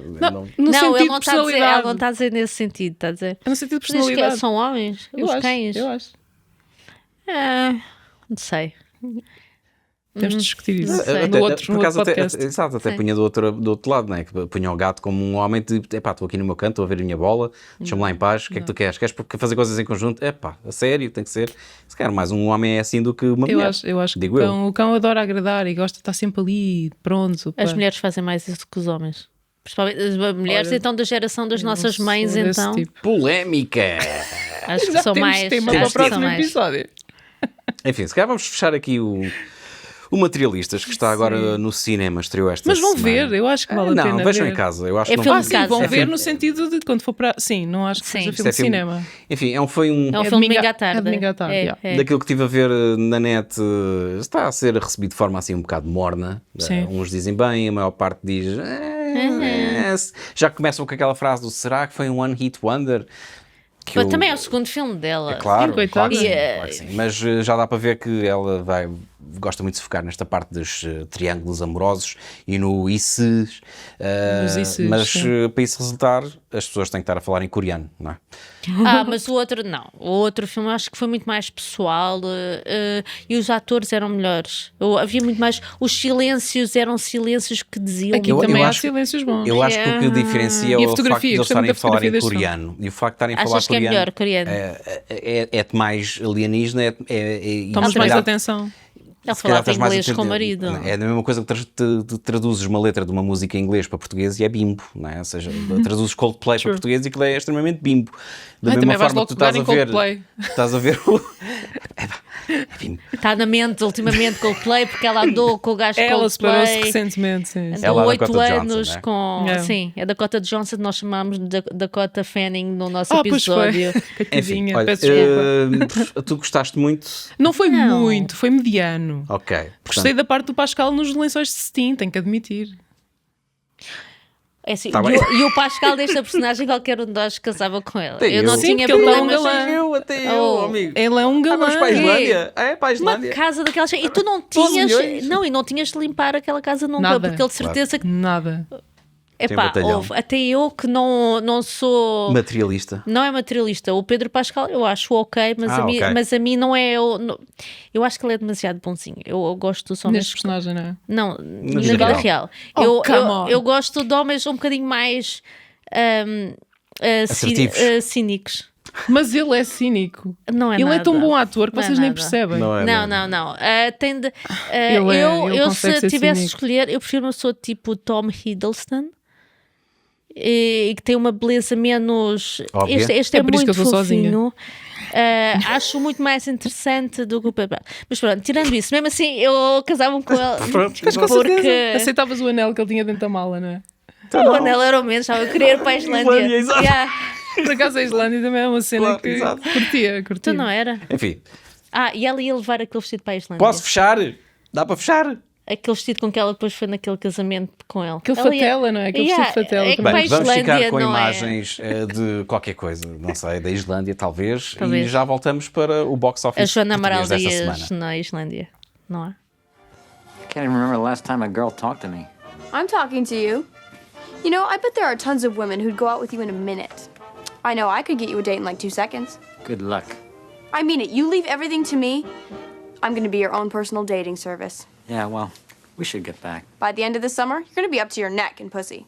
No Não, sentido ele de não está a dizer, personalidade. ela não está a dizer nesse sentido, está a dizer. É no sentido de Diz que personalidade. são homens, Eu os acho, cães. Eu acho. Ah, não sei. Temos de discutir isso. sei. No outro por acaso podcast. Exato, até Sim. punha do outro lado, não é? Que punha o gato como um homem de epá, estou aqui no meu canto, estou a ver a minha bola, deixa-me lá em paz, o que é que tu queres? Queres fazer coisas em conjunto? Epá, a sério, tem que ser. Se calhar mais um homem é assim do que uma mulher. Eu acho que digo eu. o cão adora agradar e gosta de estar sempre ali, pronto. As pá. mulheres fazem mais isso que os homens. Principalmente as mulheres, Olha, então, da geração das Eu nossas sou mães, desse então. tipo. Polémica! Acho que Já são temos mais. tema acho para o que são próximo mais. episódio. Enfim, se calhar vamos fechar aqui o Materialistas, que está agora no cinema, estreou esta Mas vão semana. ver, eu acho que vale a pena Não, vejam ver. em casa. Eu acho É que não filme vai- de Sim, casa. vão É ver filme- no sentido de quando for para... Sim, não acho que Sim. seja filme de cinema. Enfim, foi É um um... filme de domingo à tarde. É domingo à tarde, yeah. Daquilo que estive a ver na net, está a ser recebido de forma assim um bocado morna. Sim. Uns dizem bem, a maior parte diz. Já começam com aquela frase do será que foi um One Hit Wonder? Que Também é o segundo filme dela. É claro, Sim, coitada. claro que sim, E, claro que sim. Mas já dá para ver que ela vai gosta muito de focar nesta parte dos triângulos amorosos e no isses, Nos isses, mas sim. para isso resultar, as pessoas têm que estar a falar em coreano, não é? Mas o outro não. O outro filme eu acho que foi muito mais pessoal e os atores eram melhores. Havia muito mais. Os silêncios eram silêncios que diziam Aqui muito. também há acho- silêncios bons. Eu acho que o que diferencia é E a o facto de fotografia, eles gostei estarem a muito da falar em fotografia deste coreano. E o facto de estarem a falar Achas que é coreano melhor coreano? é-te mais alienígena, Tomas se mais calhar- atenção. Ele se calhar falava estás mais inglês a com o ter- marido. É a mesma coisa que traduzes uma letra de uma música em inglês para português e é bimbo, não é? Ou seja, traduzes Coldplay para português e aquilo é extremamente bimbo. Da Também mesma vais forma logo que tu pegar estás a em ver. Coldplay. Estás a ver o. É bimbo. Está na mente ultimamente Coldplay porque ela andou com o gajo Ela separou-se Coldplay. recentemente, sim. Andou Ela é a 8 Dakota Johnson, anos não é? com. É. Sim, a Dakota Johnson, nós chamámos de Dakota Fanning no nosso Pois foi. episódio. Enfim, Coitadinha, olha, peço desculpa. tu gostaste muito. Não foi Não. muito, foi mediano. Ok. Gostei da parte do Pascal nos lençóis de cetim, tenho que admitir. É assim, Tá e, bem. e o Pascal desta personagem, qualquer um de nós casava com ela. Até Eu não eu. Sim, tinha porque ele tá um problemas. galã. Até Oh. amigo. Ele é um galã. Vamos para a Islândia? É para a Uma Islândia? casa daquelas. E tu não 12 tinhas. milhões? Não, e não tinhas de limpar aquela casa nunca, Nada. porque ele de certeza que. Nada. Tem Epá, batalhão. houve, até eu que não sou. Materialista. Não é materialista. O Pedro Pascal eu acho ok, mas, Ah, ok. mas a mim não é. Eu acho que ele é demasiado bonzinho. Eu gosto dos homens. Neste personagem, não é? Não, na vida vida real. real. Oh, eu, come eu, on. eu gosto de homens um bocadinho mais Assertivos. cínicos. Mas ele é cínico. Não é Ele nada. é tão bom ator que Não é vocês nem nada. percebem. Não. Ele Eu consegue se ser tivesse de cínico. escolher, eu prefiro uma pessoa tipo Tom Hiddleston. E que tem uma beleza menos. Óbvia. Este É é por isso que muito eu sou sozinha. fofinho. Acho muito mais interessante do que o Pedro. Mas pronto, tirando isso, mesmo assim eu casava com ele. Pronto, Mas com Porque certeza aceitavas o anel que ele tinha dentro da mala, não é? o anel era o menos, estava a querer ir para a Islândia. Islândia, exato. Yeah. Por acaso a Islândia também é uma cena Claro, que exato. curtia. Tu não era? Enfim, E ela ia levar aquele vestido para a Islândia. posso fechar? Dá para fechar? Aquele vestido com que ela depois foi naquele casamento com ele. Aquele Ela ia- fatela, não é? Aquele vestido fatela é que também. para a Bem, vamos Islândia ficar com não imagens de qualquer coisa, não sei, da Islândia talvez, Talvez. e já voltamos para o box é. office A Joana Amaral português desta Dias semana. na Islândia, não é? I can't even remember the last time a girl talked to me. I'm talking to you. You know, I bet there are tons of women who'd go out with you in a minute. I know I could get you a date in like 2 seconds. Good luck. I mean it. You leave everything to me. I'm going to be your own personal dating service. Yeah, well, we should get back. By the end of the summer, you're going to be up to your neck in pussy.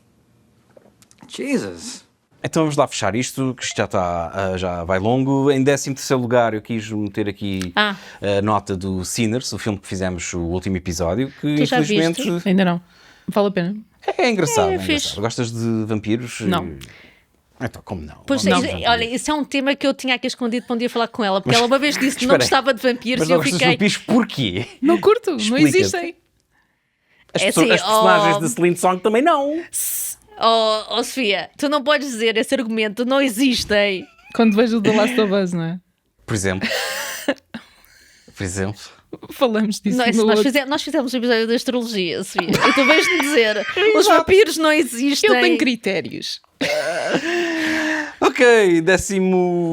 Jesus. Então vamos lá fechar isto, que isto já vai longo. Em 13º lugar eu quis meter aqui a nota do Sinners, o filme que fizemos o último episódio, que Tu já infelizmente viste? Ainda não. Vale a pena. é engraçado. É É fixe. engraçado. Gostas de vampiros? Não. Então, como não? Pois, Vamos isso- ver. olha, isso é um tema que eu tinha aqui escondido para um dia falar com ela, porque ela uma vez disse que não Espera aí. gostava de vampiros Mas e não eu gostas de fiquei. vampiros porquê? Não curto, não Explica-te. existem. As É assim, as personagens oh. de Celine Song também não. Oh, Sofia, tu não podes dizer esse argumento, não existem. Quando vejo o The Last of Us, não é? Por exemplo. Por exemplo. Falamos disso Nós, no nós, outro. nós fizemos um episódio da astrologia, Sofia, e tu vais-me dizer: os vampiros não existem. Eu tenho critérios. Ok,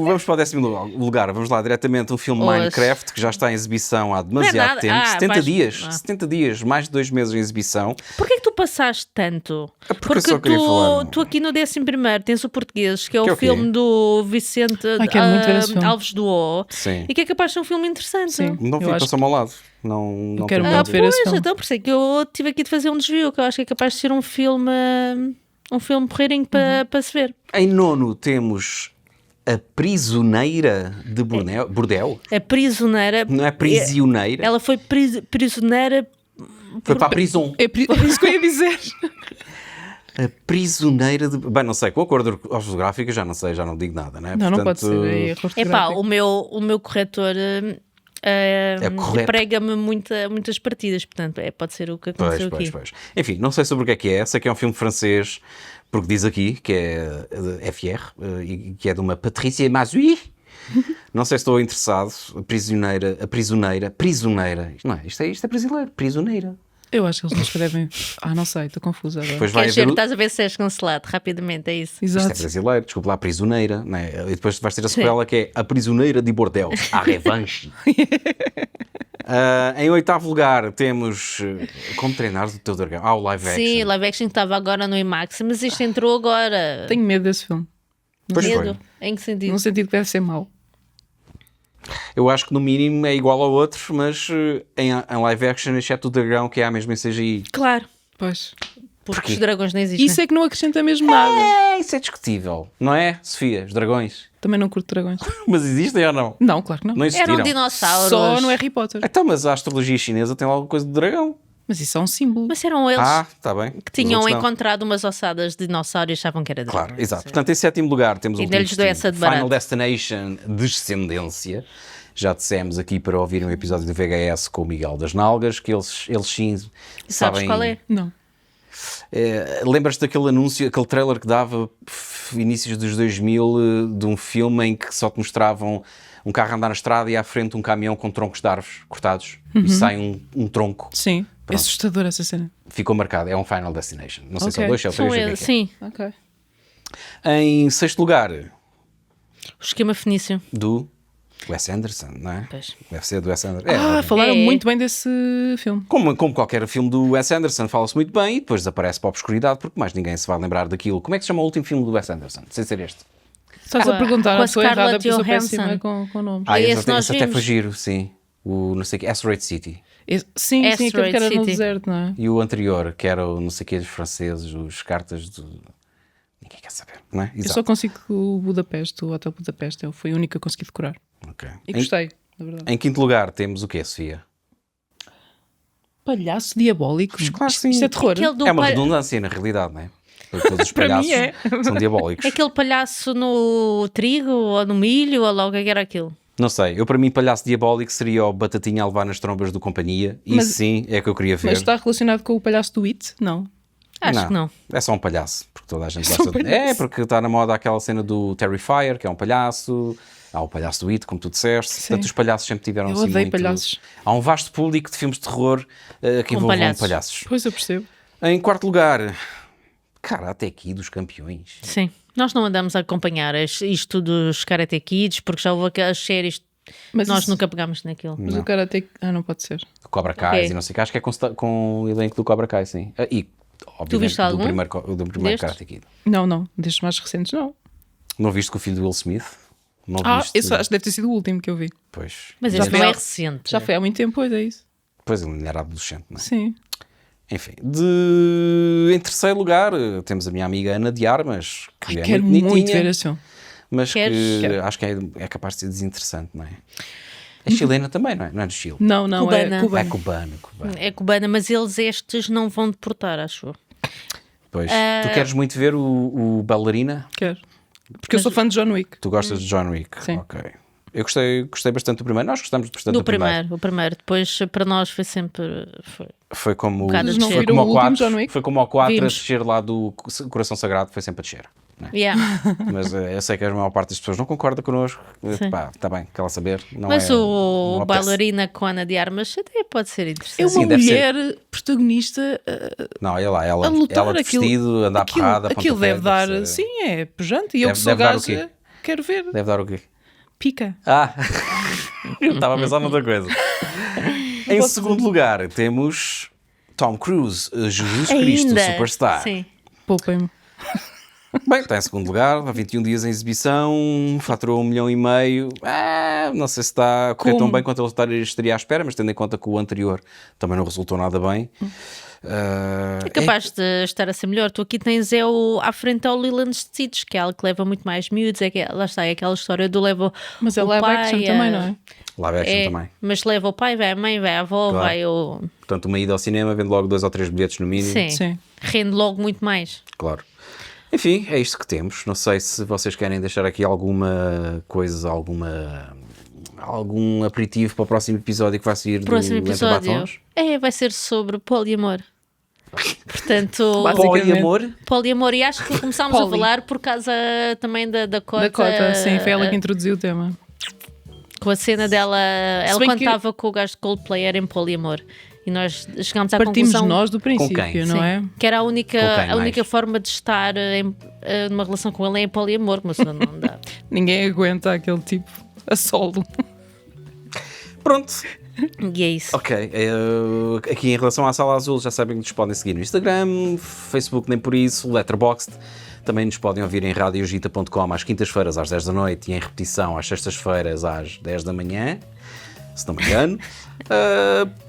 vamos para o 10º lugar. Vamos lá diretamente um filme Hoje. Minecraft que já está em exibição há demasiado nada. tempo. 70 vais- dias. Ah. 70 dias, mais de 2 meses em exibição. Porquê que tu passaste tanto? porque eu só queria falar. tu aqui no 11º tens o Português, que é Que é o o quê? filme do Vicente quero muito ver esse filme. Alves do O, Sim. e que é capaz de ser um filme interessante. Sim. Não Eu fica, acho passou-me ao lado. Não quero tenho muito nada. ver esse Pois, filme. então por isso é que eu tive aqui de fazer um desvio, que eu acho que é capaz de ser um filme porreirinho para se ver. Em nono temos A Prisioneira de Bordel. A prisioneira. Não é prisioneira. Ela foi prisioneira. Foi para a prisão. É por isso que eu ia dizer. A Prisioneira de... Bem, não sei, com a cor ortográfica já não sei, já não digo nada, né? Não, não pode Portanto, ser. É Epá, ortográfico. o meu corretor correto. prega-me muitas partidas, portanto, pode ser o que aconteceu aqui. Pois. Enfim, não sei sobre o que é. Sei que é um filme francês, porque diz aqui que é FR, e que é de uma Patricia Mazui. Não sei se estou interessado. A prisioneira. Não é? Isto é brasileiro. Prisioneira. Eu acho que eles não escrevem. Não sei, estou confusa agora. Depois vai Queres haver... ver, estás a ver se és cancelado rapidamente, é isso? Isto é Exato. brasileiro, desculpa lá, prisioneira, né? E depois vais ter a sequela que é A Prisioneira de Bordel, A Revanche. Em oitavo lugar temos Como Treinar o Teu Dragão. O live action. Sim, live action que estava agora no IMAX, mas isto entrou agora. Tenho medo desse filme. Pois Medo. foi. Em que sentido? Num sentido que deve ser mau. Eu acho que no mínimo é igual ao outro, mas em live action, exceto o dragão, que é a mesma em CGI. Claro, Pois. porque os dragões não existem. Isso é que não acrescenta mesmo nada. Isso é discutível, não é, Sofia? Os dragões. Também não curto dragões. Mas existem ou não? Não, claro que não. Não existiram. Eram dinossauros. Só no Harry Potter. Então, mas a astrologia chinesa tem lá alguma coisa de dragão. Mas isso é um símbolo. Mas eram eles Está bem. que tinham Os outros não. encontrado umas ossadas de dinossauro e achavam que era dragão. Claro, exato. Portanto, em sétimo lugar temos o Ainda último lhes dou destino, essa de Final barato. Destination Descendência. Já dissemos aqui para ouvirem um episódio do VHS com o Miguel das Nalgas, que eles sim E sabes sabem... qual é? Não. Lembras-te daquele anúncio, aquele trailer que dava inícios dos 2000 de um filme em que só te mostravam um carro a andar na estrada e à frente um caminhão com troncos de árvores cortados e sai um tronco. Sim. É Pronto. assustador essa cena. Ficou marcado, é um Final Destination. Não sei se é o Ok. 2, se é o 3, São não sei o eles, que é. sim. Ok. Em sexto lugar, O esquema fenício. do Wes Anderson, não é? Pois. Deve ser do Wes Anderson. Falaram É. muito bem desse filme. Como qualquer filme do Wes Anderson, fala-se muito bem e depois desaparece para a obscuridade porque mais ninguém se vai lembrar daquilo. Como é que se chama o último filme do Wes Anderson? Sem ser este. Estás Com a a- perguntar, com a a pessoa errada, Scarlett porque eu sou Johansson. péssima com nomes. Esse exato, nós esse até vimos. foi giro, sim. O não sei o que, Asteroid City. Sim, aquele Asteroid que era no City. deserto, não é? E o anterior, que era o não sei o que dos franceses, os cartas de... Ninguém quer saber, não é? Eu Exato. só consigo o Budapeste, o Hotel Budapeste. Foi o único que eu consegui decorar. Ok. E gostei, na verdade. Em quinto lugar temos o quê, Sofia? Palhaço diabólico. claro, Isto sim. é terror. Aquele do É uma pa- redundância, na realidade, não é? Porque todos os Para palhaços mim é. são diabólicos. Aquele palhaço no trigo ou no milho ou logo o que era aquilo. Não sei, eu para mim palhaço diabólico seria o Batatinha a levar nas trombas do Companhia. Isso Mas- sim é que eu queria ver. Mas está relacionado com o palhaço do It? Não. Acho que não. É só um palhaço, porque toda a gente É só um gosta de... palhaço. É, porque está na moda aquela cena do Terrifier, que é um palhaço. Há o palhaço do It, como tu disseste. Sim. Portanto, os palhaços sempre tiveram Eu assim odeio muito... palhaços. Há um vasto público de filmes de terror que envolvam palhaços. palhaços. Pois eu percebo. Em quarto lugar, Karate Kid dos campeões. Sim. Nós não andamos a acompanhar isto dos Karate Kids porque já houve aquelas séries. Mas Nós isso- nunca pegámos naquilo. Mas o cara tem que... não pode ser. Cobra Kai Ok. e não sei o que. Acho que é com o elenco do Cobra Kai, sim. E, obviamente, viste algum do primeiro destes? Karate Kid. Não. Destes mais recentes, não. Não viste com o filho do Will Smith? Não viste? Esse acho que deve ter sido o último que eu vi. Pois. Mas Já este não foi é há- recente. Já foi há muito tempo, pois é isso. Pois ele era adolescente, não é? Sim. Enfim, em terceiro lugar temos a minha amiga Ana de Armas, que é Quero muito muito bonitinha, ver esse filme. mas Queres? que Quero. acho que é capaz de ser desinteressante, não é? É chilena também, não é? Não é do Chile. Não, Cubana. é É cubano. cubano. É cubana, mas eles estes não vão deportar, acho eu. Pois. Tu queres muito ver o Bailarina? Quero. Porque eu sou fã de John Wick. Tu gostas de John Wick? Sim. Ok. Eu gostei bastante do primeiro. Nós gostamos bastante Do do primeiro. o primeiro. Depois para nós foi sempre. Foi como, bocado a Mas não descer. foi viram como o ao último 4, John Wick? foi como ao 4 a Vimos. descer lá do Coração Sagrado, foi sempre a descer. Não é? Yeah. Mas eu sei que a maior parte das pessoas não concorda connosco. Sim. Pá, está bem, quer lá saber. Não Mas é, o não apetece. bailarina com Ana de Armas até pode ser interessante. É uma Sim, deve mulher protagonista Não, olha lá, ela a lutar. de vestido, andar porrada, aquilo pontapé, deve dar. deve ser- Sim, é pujante. E eu Deve- que sou deve dar o quê? gaja, quero ver. Deve dar o quê? Pica. Ah, eu estava a pensar noutra coisa. Em segundo lugar, temos Tom Cruise, Jesus Cristo Ainda. Superstar. Sim. Poupem-me. Bem, está em segundo lugar, há 21 dias em exibição, faturou 1,5 milhão. Não sei se está a correr tão Como? bem quanto ele estaria à espera, mas tendo em conta que o anterior também não resultou nada bem. É capaz de estar a ser melhor. Tu aqui tens à frente ao Lilo Stitch, que é algo que leva muito mais miúdos. Lá está, é aquela história do leva Mas é o live pai, action também, não é? Live action É, também. mas leva o pai, vai a mãe, vai a avó, Claro. vai o... Portanto, uma ida ao cinema, vendo logo 2 ou 3 bilhetes no mínimo. Sim. Sim. Rende logo muito mais. Claro. Enfim, é isto que temos. Não sei se vocês querem deixar aqui alguma coisa, algum aperitivo para o próximo episódio que vai sair Próximo do Entre episódio Batons. vai ser sobre poliamor. Portanto, Basicamente. Poliamor? poliamor. E acho que começámos a Poli. falar por causa também da Dakota. Dakota, sim, foi ela que introduziu o tema. Com a cena dela, ela bem quando que- estava com o gajo de Coldplay era em poliamor. E nós chegámos à Partimos conclusão nós do princípio, quem? não sim, é? que era a Com única quem forma de estar numa relação com ele é em poliamor, mas não dá. Ninguém aguenta aquele tipo a solo. Pronto. E é isso. Ok, aqui em relação à Sala Azul, já sabem que nos podem seguir no Instagram, Facebook nem por isso, Letterboxd. Também nos podem ouvir em radiogita.com às quintas-feiras às 10 da noite e em repetição às sextas-feiras às 10 da manhã, se não me engano.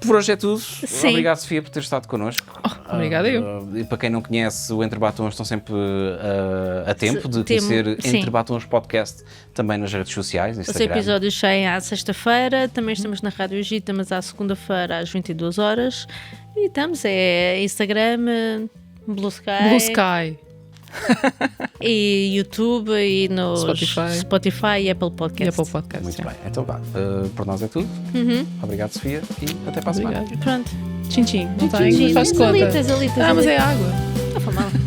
Por hoje é tudo. Sim. Obrigado, Sofia, por ter estado connosco. Obrigada eu. E para quem não conhece, o Entre Batons estão sempre a tempo de Temo- conhecer sim. Entre Batons Podcast também nas redes sociais, Os Instagram. episódios saem à sexta-feira, também estamos na Rádio Gita, mas à segunda-feira às 22 horas. E estamos, Instagram, Blue Sky. E YouTube e no Spotify e Apple Podcast. Muito bem, então vá. Por nós é tudo. Obrigado, Sofia, e até para a semana. Obrigado. Pronto. Tchim, tchim. Não está Tchim, aí, faz tchim. conta. Alitas, Ah, mas é alitas. água. Não foi mal.